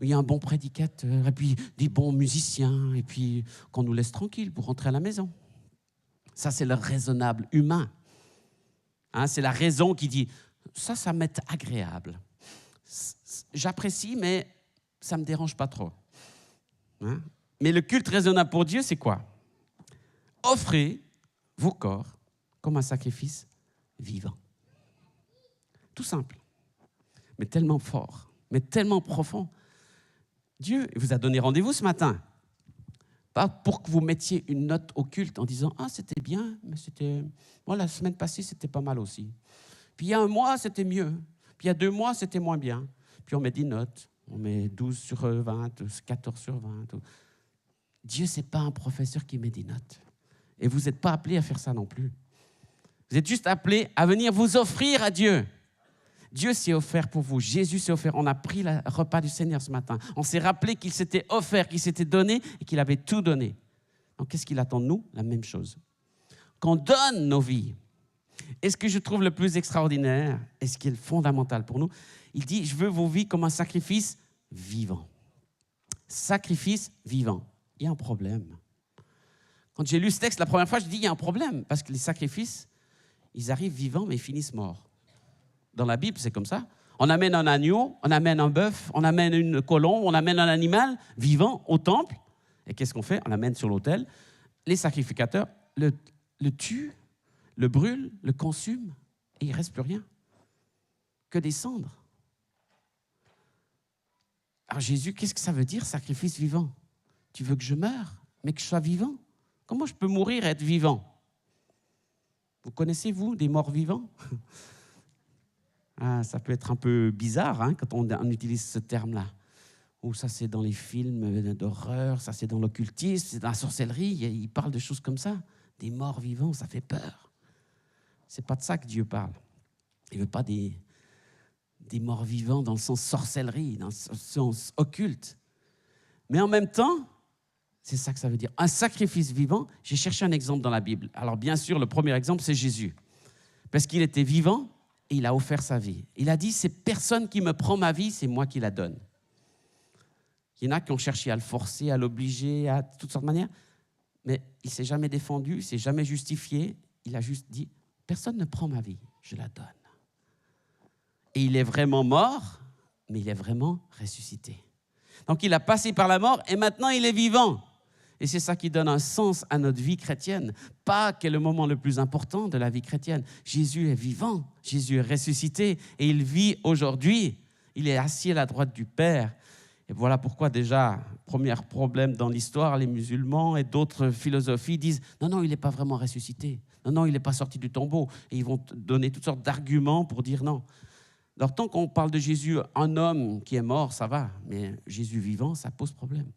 il y a un bon prédicateur, et puis des bons musiciens, et puis qu'on nous laisse tranquille pour rentrer à la maison. Ça c'est le raisonnable humain. Hein, c'est la raison qui dit, ça m'est agréable. J'apprécie, mais ça ne me dérange pas trop. Hein? Mais le culte raisonnable pour Dieu, c'est quoi? Offrez vos corps comme un sacrifice vivant. Tout simple, mais tellement fort, mais tellement profond. Dieu vous a donné rendez-vous ce matin. Pas pour que vous mettiez une note au culte en disant « Ah, c'était bien, mais c'était... Bon, la semaine passée, c'était pas mal aussi. Puis il y a un mois, c'était mieux. Puis il y a 2 mois, c'était moins bien. » Puis on met 10 notes. On met 12 sur 20, 14 sur 20. Dieu, ce n'est pas un professeur qui met des notes. Et vous n'êtes pas appelés à faire ça non plus. Vous êtes juste appelés à venir vous offrir à Dieu. Dieu s'est offert pour vous. Jésus s'est offert. On a pris le repas du Seigneur ce matin. On s'est rappelé qu'il s'était offert, qu'il s'était donné et qu'il avait tout donné. Donc, qu'est-ce qu'il attend de nous? La même chose. Qu'on donne nos vies. Et ce que je trouve le plus extraordinaire et ce qui est fondamental pour nous, il dit, je veux vos vies comme un sacrifice vivant. Sacrifice vivant. Il y a un problème. Quand j'ai lu ce texte la première fois, je dis, il y a un problème. Parce que les sacrifices, ils arrivent vivants, mais ils finissent morts. Dans la Bible, c'est comme ça. On amène un agneau, on amène un bœuf, on amène une colombe, on amène un animal vivant au temple. Et qu'est-ce qu'on fait? On l'amène sur l'autel. Les sacrificateurs le tuent, le brûlent, le consument, et il ne reste plus rien. Que des cendres. Alors Jésus, qu'est-ce que ça veut dire, sacrifice vivant? Tu veux que je meure, mais que je sois vivant? Comment je peux mourir et être vivant? Vous connaissez, vous, des morts vivants? Ah, ça peut être un peu bizarre hein, quand on utilise ce terme-là. Ou ça, c'est dans les films d'horreur, ça, c'est dans l'occultisme, c'est dans la sorcellerie. Il parle de choses comme ça. Des morts vivants, ça fait peur. Ce n'est pas de ça que Dieu parle. Il ne veut pas des morts vivants dans le sens sorcellerie, dans le sens occulte. Mais en même temps, c'est ça que ça veut dire. Un sacrifice vivant, j'ai cherché un exemple dans la Bible. Alors bien sûr, le premier exemple, c'est Jésus. Parce qu'il était vivant et il a offert sa vie. Il a dit, c'est personne qui me prend ma vie, c'est moi qui la donne. Il y en a qui ont cherché à le forcer, à l'obliger, à toutes sortes de manières. Mais il ne s'est jamais défendu, il ne s'est jamais justifié. Il a juste dit, personne ne prend ma vie, je la donne. Et il est vraiment mort, mais il est vraiment ressuscité. Donc il a passé par la mort et maintenant il est vivant. Et c'est ça qui donne un sens à notre vie chrétienne. Pâques est le moment le plus important de la vie chrétienne. Jésus est vivant, Jésus est ressuscité et il vit aujourd'hui. Il est assis à la droite du Père. Et voilà pourquoi déjà, premier problème dans l'histoire, les musulmans et d'autres philosophies disent « Non, il n'est pas vraiment ressuscité. Non, il n'est pas sorti du tombeau. » Et ils vont donner toutes sortes d'arguments pour dire non. Alors tant qu'on parle de Jésus, un homme qui est mort, ça va. Mais Jésus vivant, ça pose problème.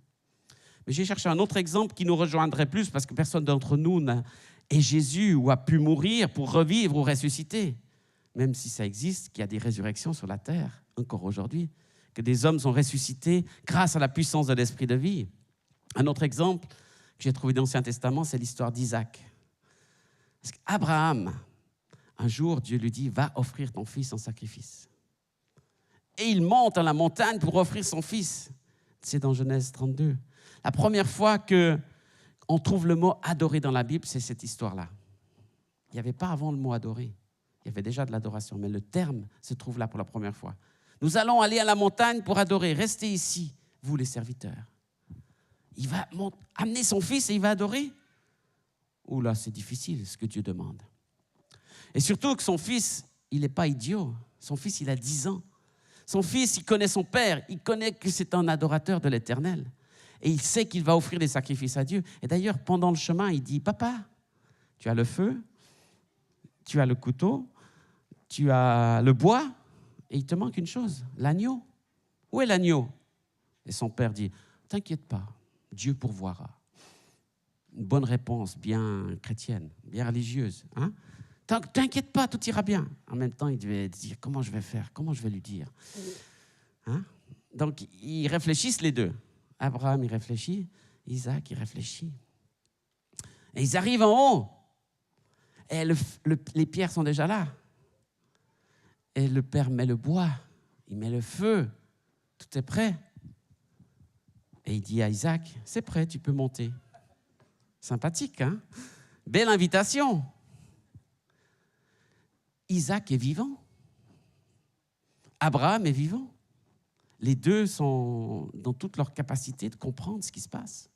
Mais j'ai cherché un autre exemple qui nous rejoindrait plus parce que personne d'entre nous est Jésus ou a pu mourir pour revivre ou ressusciter. Même si ça existe, qu'il y a des résurrections sur la terre, encore aujourd'hui. Que des hommes sont ressuscités grâce à la puissance de l'esprit de vie. Un autre exemple que j'ai trouvé dans l'Ancien Testament, c'est l'histoire d'Isaac. Parce qu'Abraham, un jour, Dieu lui dit, va offrir ton fils en sacrifice. Et il monte à la montagne pour offrir son fils. C'est dans Genèse 32. La première fois qu'on trouve le mot adorer dans la Bible, c'est cette histoire-là. Il n'y avait pas avant le mot adorer. Il y avait déjà de l'adoration, mais le terme se trouve là pour la première fois. Nous allons aller à la montagne pour adorer. Restez ici, vous les serviteurs. Il va amener son fils et il va adorer. Ouh là, c'est difficile ce que Dieu demande. Et surtout que son fils, il n'est pas idiot. Son fils, il a 10 ans. Son fils, il connaît son père. Il connaît que c'est un adorateur de l'Éternel. Et il sait qu'il va offrir des sacrifices à Dieu. Et d'ailleurs, pendant le chemin, il dit, papa, tu as le feu, tu as le couteau, tu as le bois. Et il te manque une chose, l'agneau. Où est l'agneau? Et son père dit, t'inquiète pas, Dieu pourvoira. Une bonne réponse bien chrétienne, bien religieuse. Hein? T'inquiète pas, tout ira bien. En même temps, il devait dire, comment je vais faire? Comment je vais lui dire? Hein? Donc, ils réfléchissent les deux. Abraham, il réfléchit. Isaac, il réfléchit. Et ils arrivent en haut. Et les pierres sont déjà là. Et le père met le bois, il met le feu, tout est prêt. Et il dit à Isaac, c'est prêt, tu peux monter. Sympathique, hein? Belle invitation. Isaac est vivant. Abraham est vivant. Les deux sont dans toute leur capacité de comprendre ce qui se passe.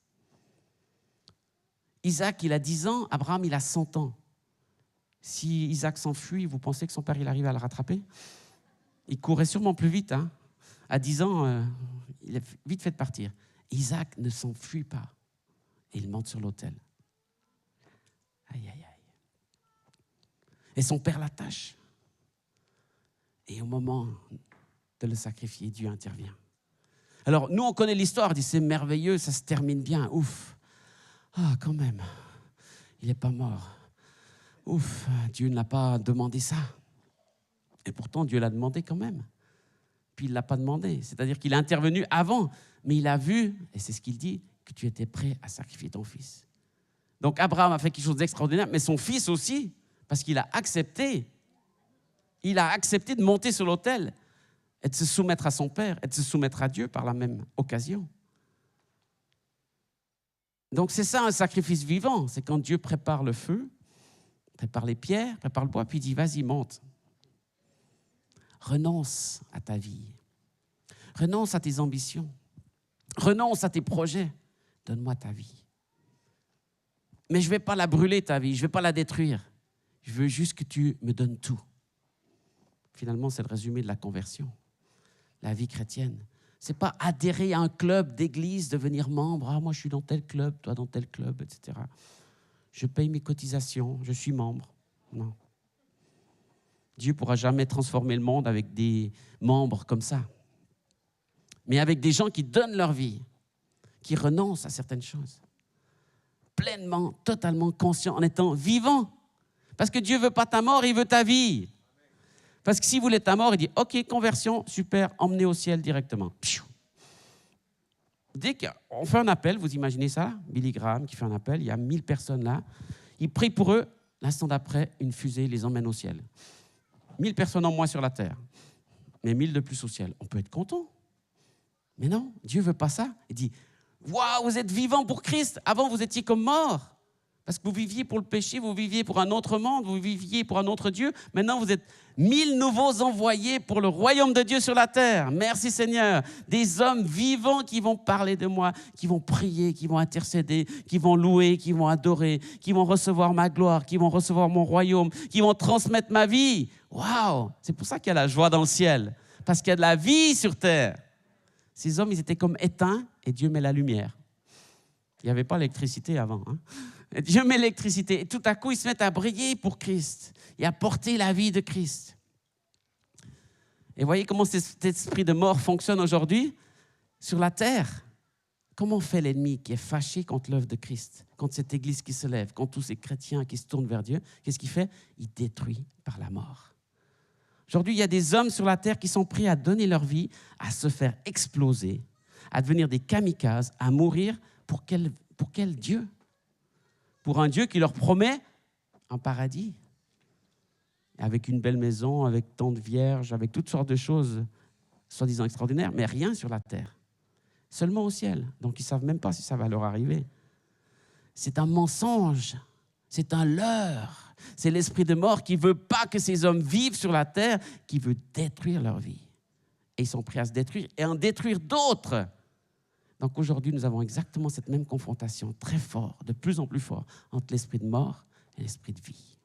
Isaac, il a 10 ans, Abraham, il a 100 ans. Si Isaac s'enfuit, vous pensez que son père, il arrive à le rattraper? Il courait sûrement plus vite. Hein? À 10 ans, il est vite fait de partir. Isaac ne s'enfuit pas. Et il monte sur l'autel. Aïe, aïe, aïe. Et son père l'attache. Et au moment de le sacrifier, Dieu intervient. Alors, nous, on connaît l'histoire, on dit c'est merveilleux, ça se termine bien, ouf. Ah, quand même, il n'est pas mort. Ouf, Dieu ne l'a pas demandé ça. Et pourtant, Dieu l'a demandé quand même. Puis il ne l'a pas demandé. C'est-à-dire qu'il est intervenu avant, mais il a vu, et c'est ce qu'il dit, que tu étais prêt à sacrifier ton fils. Donc Abraham a fait quelque chose d'extraordinaire, mais son fils aussi, parce qu'il a accepté. Il a accepté de monter sur l'autel et de se soumettre à son père et de se soumettre à Dieu par la même occasion. Donc c'est ça un sacrifice vivant, c'est quand Dieu prépare le feu, prépare les pierres, prépare le bois, puis il dit vas-y, monte. Renonce à ta vie, renonce à tes ambitions, renonce à tes projets, donne-moi ta vie. Mais je ne vais pas la brûler ta vie, je ne vais pas la détruire, je veux juste que tu me donnes tout. Finalement, c'est le résumé de la conversion, la vie chrétienne. Ce n'est pas adhérer à un club d'église, devenir membre. Ah, moi, je suis dans tel club, toi dans tel club, etc. Je paye mes cotisations, je suis membre. Non. Dieu ne pourra jamais transformer le monde avec des membres comme ça. Mais avec des gens qui donnent leur vie, qui renoncent à certaines choses. Pleinement, totalement conscients, en étant vivants. Parce que Dieu ne veut pas ta mort, il veut ta vie. Parce que s'il voulait ta mort, il dit « Ok, conversion, super, emmenez au ciel directement. » Dès qu'on fait un appel, vous imaginez ça, Billy Graham qui fait un appel, il y a 1000 personnes là, il prie pour eux, l'instant d'après, une fusée les emmène au ciel. 1000 personnes en moins sur la terre, mais 1000 de plus au ciel. On peut être content. Mais non, Dieu ne veut pas ça. Il dit « Waouh, vous êtes vivants pour Christ. Avant, vous étiez comme morts. Parce que vous viviez pour le péché, vous viviez pour un autre monde, vous viviez pour un autre Dieu. Maintenant, vous êtes 1000 nouveaux envoyés pour le royaume de Dieu sur la terre. Merci Seigneur. Des hommes vivants qui vont parler de moi, qui vont prier, qui vont intercéder, qui vont louer, qui vont adorer, qui vont recevoir ma gloire, qui vont recevoir mon royaume, qui vont transmettre ma vie. Waouh! C'est pour ça qu'il y a la joie dans le ciel. Parce qu'il y a de la vie sur terre. Ces hommes, ils étaient comme éteints et Dieu met la lumière. Il n'y avait pas l'électricité avant, hein? Dieu met l'électricité. Et tout à coup, ils se mettent à briller pour Christ et à porter la vie de Christ. Et voyez comment cet esprit de mort fonctionne aujourd'hui sur la terre. Comment fait l'ennemi qui est fâché contre l'œuvre de Christ, contre cette église qui se lève, contre tous ces chrétiens qui se tournent vers Dieu? Qu'est-ce qu'il fait? Il détruit par la mort. Aujourd'hui, il y a des hommes sur la terre qui sont prêts à donner leur vie, à se faire exploser, à devenir des kamikazes, à mourir pour quel Dieu? Pour un Dieu qui leur promet un paradis, avec une belle maison, avec tant de vierges, avec toutes sortes de choses, soi-disant extraordinaires, mais rien sur la terre. Seulement au ciel. Donc ils ne savent même pas si ça va leur arriver. C'est un mensonge, c'est un leurre. C'est l'esprit de mort qui ne veut pas que ces hommes vivent sur la terre, qui veut détruire leur vie. Et ils sont prêts à se détruire et en détruire d'autres. Donc aujourd'hui, nous avons exactement cette même confrontation très forte, de plus en plus fort, entre l'esprit de mort et l'esprit de vie.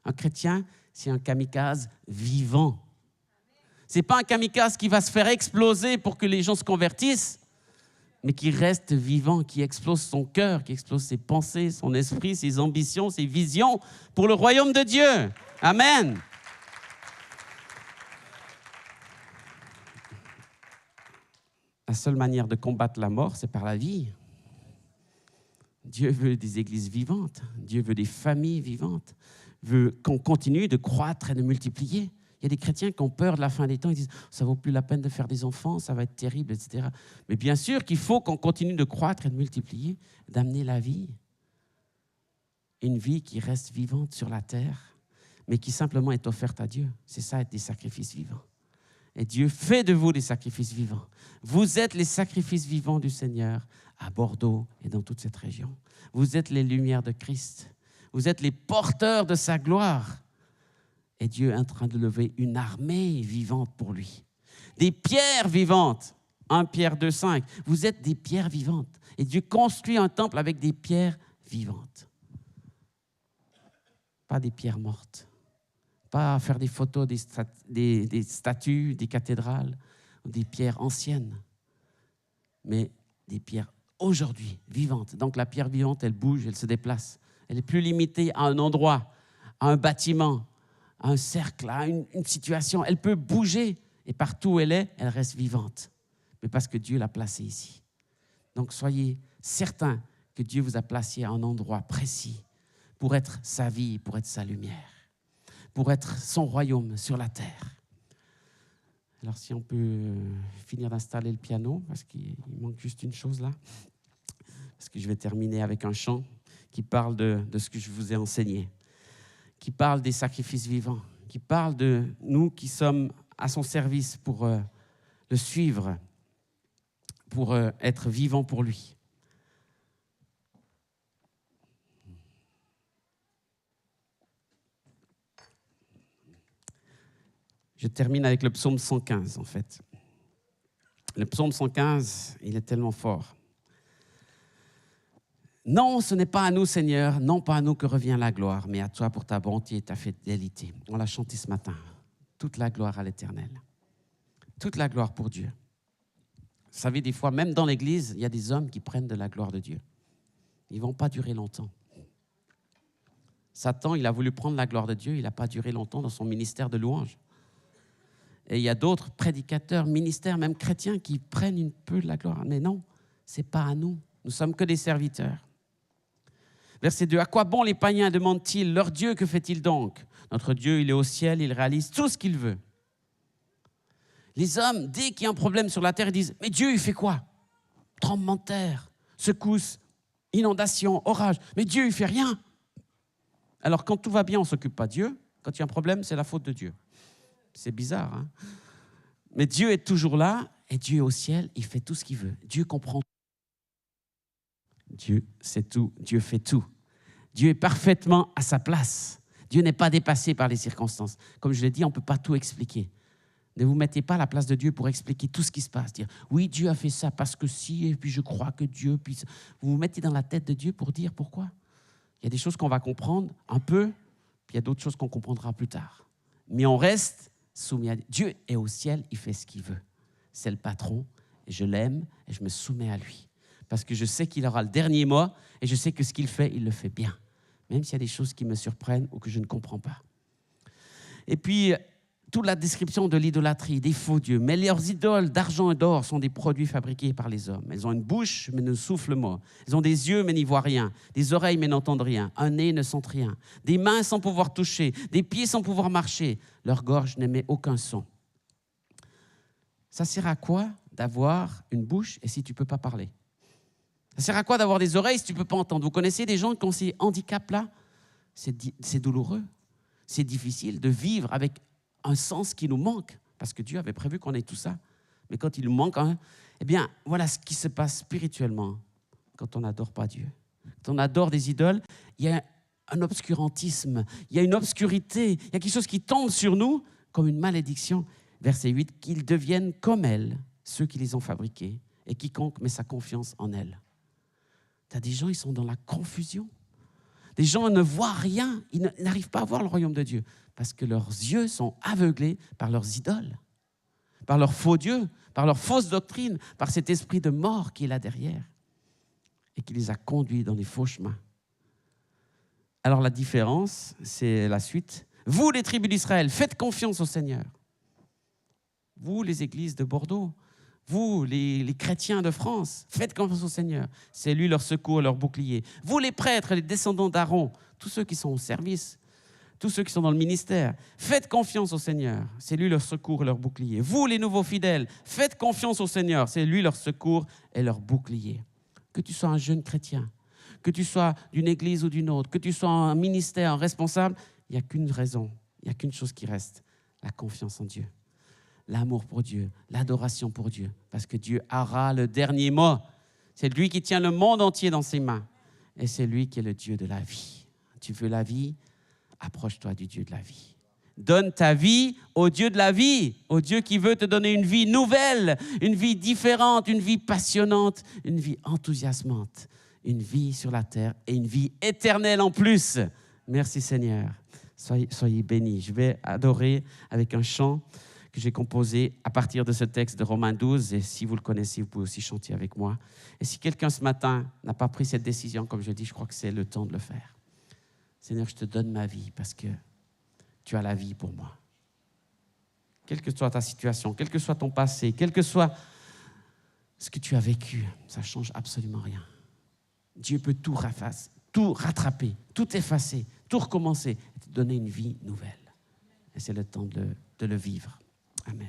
Un chrétien, c'est un kamikaze vivant. Ce n'est pas un kamikaze qui va se faire exploser pour que les gens se convertissent, mais qui reste vivant, qui explose son cœur, qui explose ses pensées, son esprit, ses ambitions, ses visions pour le royaume de Dieu. Amen. La seule manière de combattre la mort, c'est par la vie. Dieu veut des églises vivantes. Dieu veut des familles vivantes. Veut qu'on continue de croître et de multiplier. Il y a des chrétiens qui ont peur de la fin des temps. Ils disent « ça ne vaut plus la peine de faire des enfants, ça va être terrible, etc. » Mais bien sûr qu'il faut qu'on continue de croître et de multiplier, d'amener la vie. Une vie qui reste vivante sur la terre, mais qui simplement est offerte à Dieu. C'est ça, être des sacrifices vivants. Et Dieu fait de vous des sacrifices vivants. Vous êtes les sacrifices vivants du Seigneur à Bordeaux et dans toute cette région. Vous êtes les lumières de Christ. Vous êtes les porteurs de sa gloire. Et Dieu est en train de lever une armée vivante pour lui. Des pierres vivantes. 1 Pierre 2,5. Vous êtes des pierres vivantes. Et Dieu construit un temple avec des pierres vivantes. Pas des pierres mortes. Pas faire des photos des statues, des cathédrales, ou des pierres anciennes, mais des pierres aujourd'hui, vivantes. Donc la pierre vivante, elle bouge, elle se déplace. Elle n'est plus limitée à un endroit, à un bâtiment, à un cercle, à une situation. Elle peut bouger et partout où elle reste vivante. Mais parce que Dieu l'a placée ici. Donc soyez certains que Dieu vous a placé à un endroit précis pour être sa vie, pour être sa lumière, pour être son royaume sur la terre. Alors si on peut finir d'installer le piano, parce qu'il manque juste une chose là, parce que je vais terminer avec un chant qui parle de ce que je vous ai enseigné, qui parle des sacrifices vivants, qui parle de nous qui sommes à son service pour le suivre, pour être vivants pour lui. Je termine avec le psaume 115, en fait. Le psaume 115, il est tellement fort. Non, ce n'est pas à nous, Seigneur, non pas à nous que revient la gloire, mais à toi pour ta bonté et ta fidélité. On l'a chanté ce matin. Toute la gloire à l'Éternel. Toute la gloire pour Dieu. Vous savez, des fois, même dans l'Église, il y a des hommes qui prennent de la gloire de Dieu. Ils ne vont pas durer longtemps. Satan, il a voulu prendre la gloire de Dieu, il n'a pas duré longtemps dans son ministère de louange. Et il y a d'autres prédicateurs, ministères, même chrétiens, qui prennent un peu de la gloire. Mais non, ce n'est pas à nous. Nous ne sommes que des serviteurs. Verset 2. À quoi bon les païens demandent-ils? Leur Dieu, que fait-il donc? Notre Dieu, il est au ciel, il réalise tout ce qu'il veut. Les hommes, dès qu'il y a un problème sur la terre, ils disent, mais Dieu, il fait quoi? Tremblement de terre, secousse, inondation, orage. Mais Dieu, il ne fait rien. Alors, quand tout va bien, on ne s'occupe pas de Dieu. Quand il y a un problème, c'est la faute de Dieu. C'est bizarre, hein? Mais Dieu est toujours là, et Dieu est au ciel, il fait tout ce qu'il veut. Dieu comprend. Dieu sait tout, Dieu fait tout. Dieu est parfaitement à sa place. Dieu n'est pas dépassé par les circonstances. Comme je l'ai dit, on ne peut pas tout expliquer. Ne vous mettez pas à la place de Dieu pour expliquer tout ce qui se passe. Dire, oui, Dieu a fait ça parce que si, et puis je crois que Dieu... Puis... Vous vous mettez dans la tête de Dieu pour dire pourquoi. Il y a des choses qu'on va comprendre un peu, puis il y a d'autres choses qu'on comprendra plus tard. Mais on reste soumis à Dieu. Dieu est au ciel, il fait ce qu'il veut. C'est le patron, et je l'aime, et je me soumets à lui. Parce que je sais qu'il aura le dernier mot, et je sais que ce qu'il fait, il le fait bien. Même s'il y a des choses qui me surprennent ou que je ne comprends pas. Et puis, toute la description de l'idolâtrie, des faux dieux. Mais leurs idoles d'argent et d'or sont des produits fabriqués par les hommes. Elles ont une bouche, mais ne soufflent mot. Elles ont des yeux, mais n'y voient rien. Des oreilles, mais n'entendent rien. Un nez, ne sentent rien. Des mains sans pouvoir toucher. Des pieds sans pouvoir marcher. Leur gorge n'émet aucun son. Ça sert à quoi d'avoir une bouche et si tu ne peux pas parler? Ça sert à quoi d'avoir des oreilles si tu ne peux pas entendre? Vous connaissez des gens qui ont ces handicaps-là? C'est douloureux. C'est difficile de vivre avec un sens qui nous manque, parce que Dieu avait prévu qu'on ait tout ça. Mais quand il nous manque, eh bien, voilà ce qui se passe spirituellement quand on n'adore pas Dieu. Quand on adore des idoles, il y a un obscurantisme, il y a une obscurité, il y a quelque chose qui tombe sur nous comme une malédiction. Verset 8, qu'ils deviennent comme elles, ceux qui les ont fabriqués, et quiconque met sa confiance en elles. Tu as des gens, ils sont dans la confusion. Des gens ne voient rien, ils n'arrivent pas à voir le royaume de Dieu parce que leurs yeux sont aveuglés par leurs idoles, par leurs faux dieux, par leurs fausses doctrines, par cet esprit de mort qui est là derrière et qui les a conduits dans les faux chemins. Alors la différence, c'est la suite. Vous, les tribus d'Israël, faites confiance au Seigneur. Vous, les églises de Bordeaux, vous, les chrétiens de France, faites confiance au Seigneur. C'est lui leur secours, leur bouclier. Vous, les prêtres, les descendants d'Aaron, tous ceux qui sont au service, tous ceux qui sont dans le ministère, faites confiance au Seigneur. C'est lui leur secours et leur bouclier. Vous, les nouveaux fidèles, faites confiance au Seigneur. C'est lui leur secours et leur bouclier. Que tu sois un jeune chrétien, que tu sois d'une église ou d'une autre, que tu sois un ministère, un responsable, il n'y a qu'une raison, il n'y a qu'une chose qui reste, la confiance en Dieu. L'amour pour Dieu, l'adoration pour Dieu, parce que Dieu aura le dernier mot. C'est lui qui tient le monde entier dans ses mains et c'est lui qui est le Dieu de la vie. Tu veux la vie? Approche-toi du Dieu de la vie. Donne ta vie au Dieu de la vie, au Dieu qui veut te donner une vie nouvelle, une vie différente, une vie passionnante, une vie enthousiasmante, une vie sur la terre et une vie éternelle en plus. Merci Seigneur. Soyez bénis. Je vais adorer avec un chant que j'ai composé à partir de ce texte de Romains 12. Et si vous le connaissez, vous pouvez aussi chanter avec moi. Et si quelqu'un ce matin n'a pas pris cette décision, comme je dis, je crois que c'est le temps de le faire. Seigneur, je te donne ma vie parce que tu as la vie pour moi. Quelle que soit ta situation, quel que soit ton passé, quel que soit ce que tu as vécu, ça ne change absolument rien. Dieu peut tout rattraper, tout effacer, tout recommencer, et te donner une vie nouvelle. Et c'est le temps de le vivre. Amen.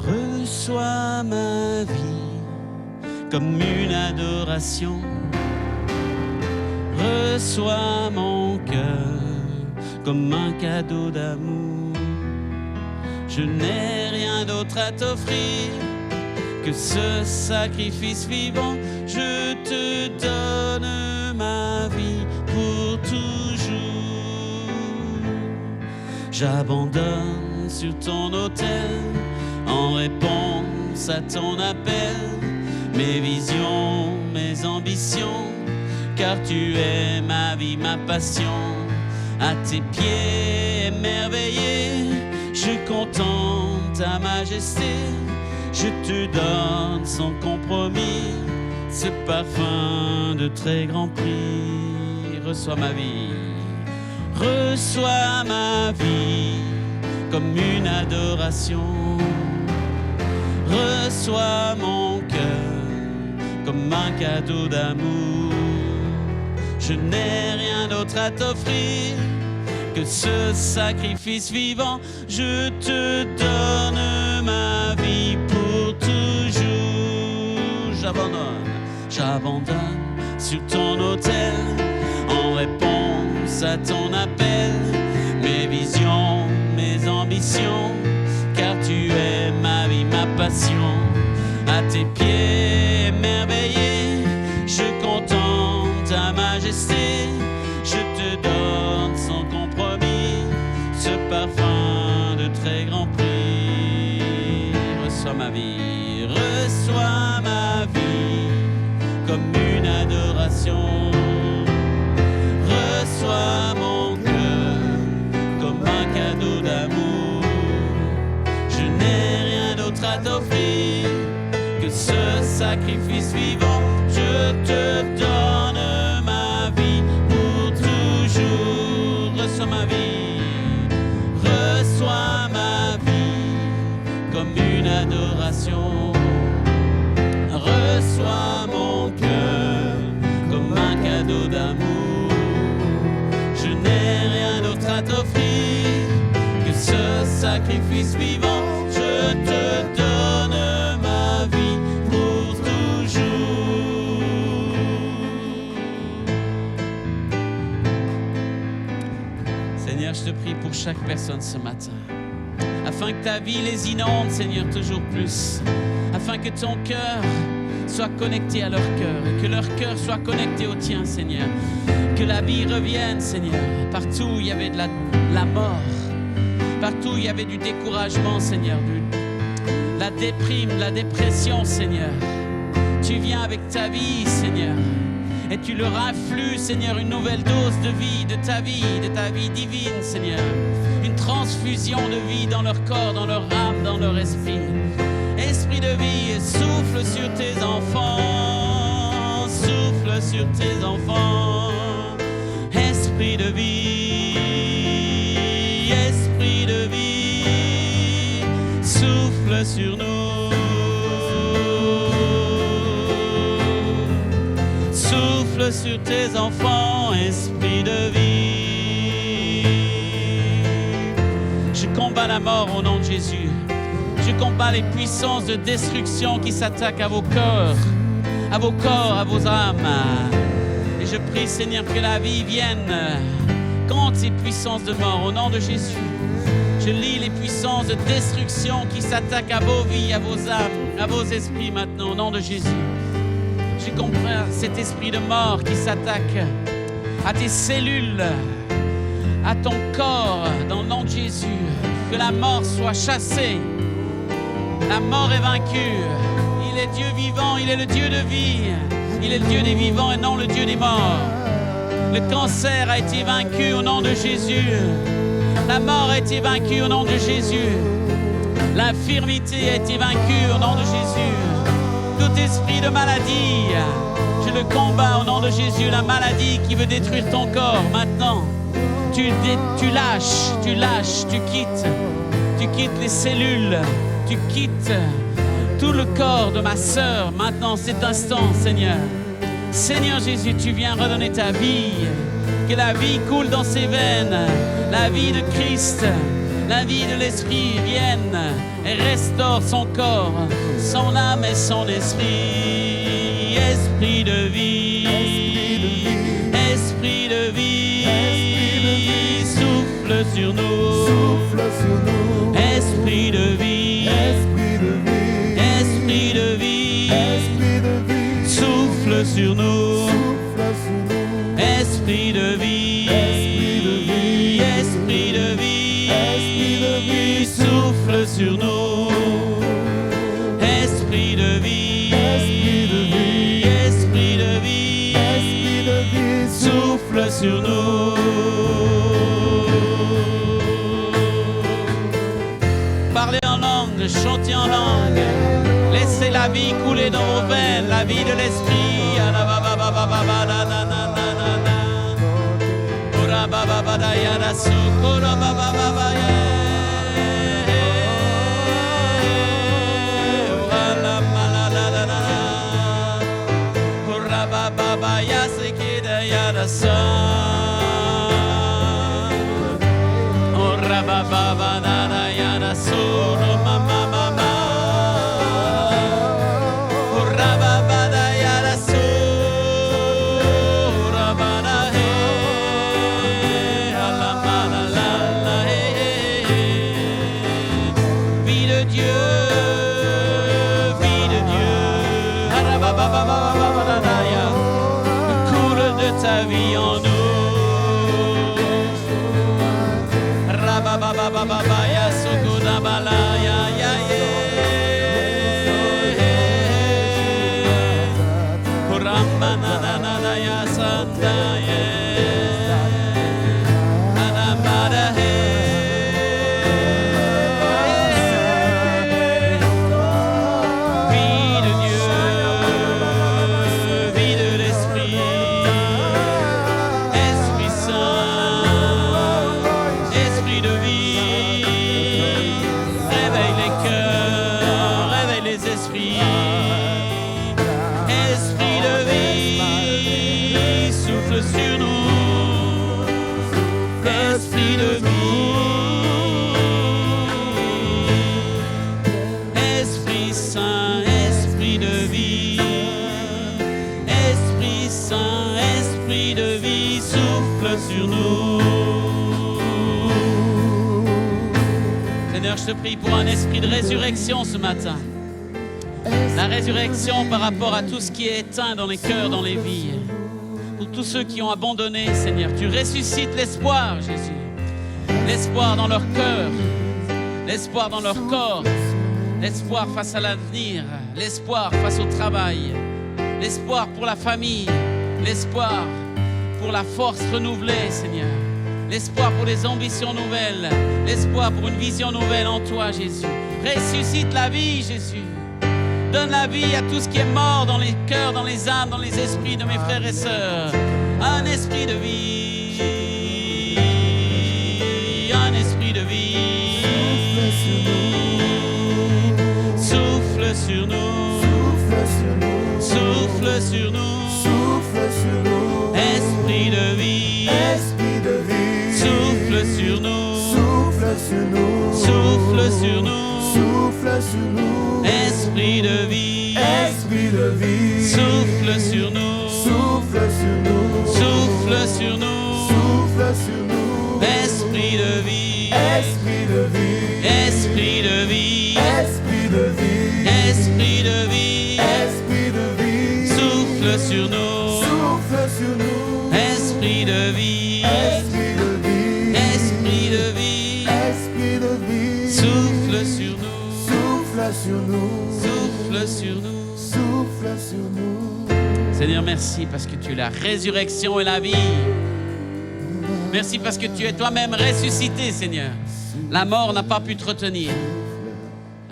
Reçois ma vie comme une adoration. Reçois mon cœur comme un cadeau d'amour. Je n'ai rien d'autre à t'offrir que ce sacrifice vivant. Je te donne ma vie pour toujours. J'abandonne sur ton autel en réponse à ton appel, mes visions, mes ambitions, car tu es ma vie, ma passion. À tes pieds émerveillés, je contemple ta majesté. Je te donne sans compromis ce parfum de très grand prix. Reçois ma vie, reçois ma vie comme une adoration. Reçois mon cœur comme un cadeau d'amour. Je n'ai rien d'autre à t'offrir que ce sacrifice vivant. Je te donne ma vie pour toujours. J'abandonne sur ton autel en réponse à ton appel, mes visions, mes ambitions, car tu es ma vie, ma passion. À tes pieds émerveillés, je contemple ta majesté. Je te donne sans compromis ce parfum de très grand prix. Reçois ma vie, reçois ma vie comme une adoration. Reçois mon cœur comme un cadeau d'amour. Je n'ai rien d'autre à t'offrir que ce sacrifice vivant. Je te donne ma vie pour toujours. Reçois ma vie, reçois ma vie comme une adoration. Reçois mon cœur comme un cadeau d'amour. Je n'ai rien d'autre à t'offrir que ce sacrifice vivant. Je te donne ma vie pour toujours. Seigneur, je te prie pour chaque personne ce matin, afin que ta vie les inonde, Seigneur, toujours plus, afin que ton cœur soit connecté à leur cœur et que leur cœur soit connecté au tien, Seigneur. Que la vie revienne, Seigneur, partout où il y avait de la mort, partout où il y avait du découragement, Seigneur, la déprime, la dépression, Seigneur. Tu viens avec ta vie, Seigneur, et tu leur influes, Seigneur, une nouvelle dose de ta vie divine, Seigneur. Une transfusion de vie dans leur corps, dans leur âme, dans leur esprit. Esprit de vie, souffle sur tes enfants, souffle sur tes enfants. Esprit de vie, esprit de vie, souffle sur nous. Souffle sur tes enfants, esprit de vie. Je combats la mort au nom de Jésus. Je combats les puissances de destruction qui s'attaquent à vos corps, à vos corps, à vos âmes. Et je prie, Seigneur, que la vie vienne contre ces puissances de mort. Au nom de Jésus, Je lis les puissances de destruction qui s'attaquent à vos vies, à vos âmes, à vos esprits maintenant, au nom de Jésus. Je comprends cet esprit de mort qui s'attaque à tes cellules, à ton corps, dans le nom de Jésus. Que la mort soit chassée. La mort est vaincue. Il est Dieu vivant, il est le Dieu de vie. Il est le Dieu des vivants et non le Dieu des morts. Le cancer a été vaincu au nom de Jésus. La mort a été vaincue au nom de Jésus. L'infirmité a été vaincue au nom de Jésus. Tout esprit de maladie, je le combats au nom de Jésus. La maladie qui veut détruire ton corps, maintenant, tu lâches, tu quittes les cellules, tu quittes tout le corps de ma sœur, maintenant, cet instant, Seigneur. Seigneur Jésus, tu viens redonner ta vie, que la vie coule dans ses veines, la vie de Christ, la vie de l'Esprit vienne et restaure son corps, son âme et son esprit. Esprit de vie, esprit de vie, souffle sur nous, esprit de vie, esprit de vie, souffle sur nous, esprit de vie, esprit de vie, souffle sur nous, esprit de vie, esprit de vie, souffle sur nous. Parlez en langue, chantez en langue, laissez la vie couler dans vos veines, la vie de l'esprit. Ta vie en nous. Rababababaya sokodabalaya ya ye. Rambanana ya santa ye. Anamada he. Vie de Dieu, vie de l'esprit. Je te prie pour un esprit de résurrection ce matin. La résurrection par rapport à tout ce qui est éteint dans les cœurs, dans les vies. Pour tous ceux qui ont abandonné, Seigneur, tu ressuscites l'espoir, Jésus. L'espoir dans leur cœur, l'espoir dans leur corps, l'espoir face à l'avenir, l'espoir face au travail, l'espoir pour la famille, l'espoir pour la force renouvelée, Seigneur. L'espoir pour les ambitions nouvelles, l'espoir pour une vision nouvelle en toi, Jésus. Ressuscite la vie, Jésus. Donne la vie à tout ce qui est mort dans les cœurs, dans les âmes, dans les esprits de mes frères et sœurs. Un esprit de vie, un esprit de vie. Souffle sur nous, souffle sur nous, esprit de vie. Souffle sur nous, souffle sur nous, esprit de vie, souffle sur nous, souffle sur nous, esprit de vie. Esprit de vie, Esprit de vie, esprit de vie, Esprit de vie, esprit de vie, souffle sur nous. souffle sur nous. Esprit de vie, Esprit de vie, Esprit de vie, esprit de vie, souffle sur nous. souffle sur nous, Souffle sur nous. souffle sur nous. Seigneur, merci parce que tu es la résurrection et la vie. Merci parce que tu es toi-même ressuscité, Seigneur. La mort n'a pas pu te retenir.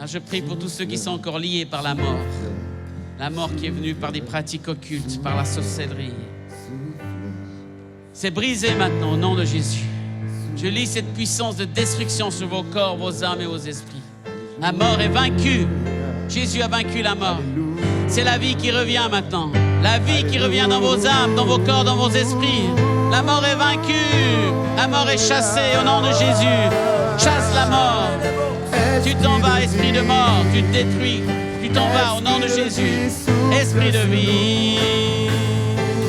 Ah, je prie pour tous ceux qui sont encore liés par la mort. La mort qui est venue par des pratiques occultes, par la sorcellerie. C'est brisé maintenant au nom de Jésus. Je lis cette puissance de destruction sur vos corps, vos âmes et vos esprits. La mort est vaincue. Jésus a vaincu la mort. C'est la vie qui revient maintenant. La vie qui revient dans vos âmes, dans vos corps, dans vos esprits. La mort est vaincue. La mort est chassée au nom de Jésus. Chasse la mort. Tu t'en vas, esprit de mort. Tu te détruis. Tu t'en vas au nom de Jésus. Esprit de vie.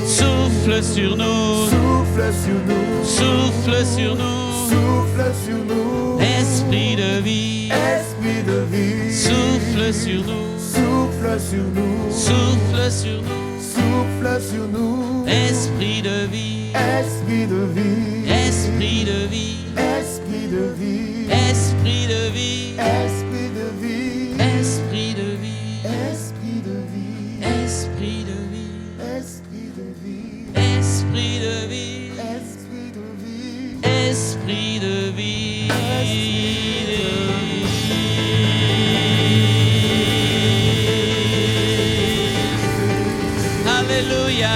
Souffle sur nous. Souffle sur nous, Souffle sur nous. souffle sur nous. Esprit de vie. Esprit de vie, Souffle sur nous. souffle sur nous, Souffle sur nous. souffle sur nous. Esprit de vie. Esprit de vie, Esprit de vie. esprit de vie, Esprit de vie. esprit de vie, Esprit de vie. esprit de vie, Esprit de vie. esprit de vie, Esprit de vie. esprit de vie, Esprit de vie. Alléluia.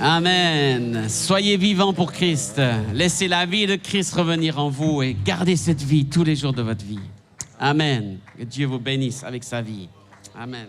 Amen. Soyez vivants pour Christ. Laissez la vie de Christ revenir en vous et gardez cette vie tous les jours de votre vie. Amen. Que Dieu vous bénisse avec sa vie. Amen.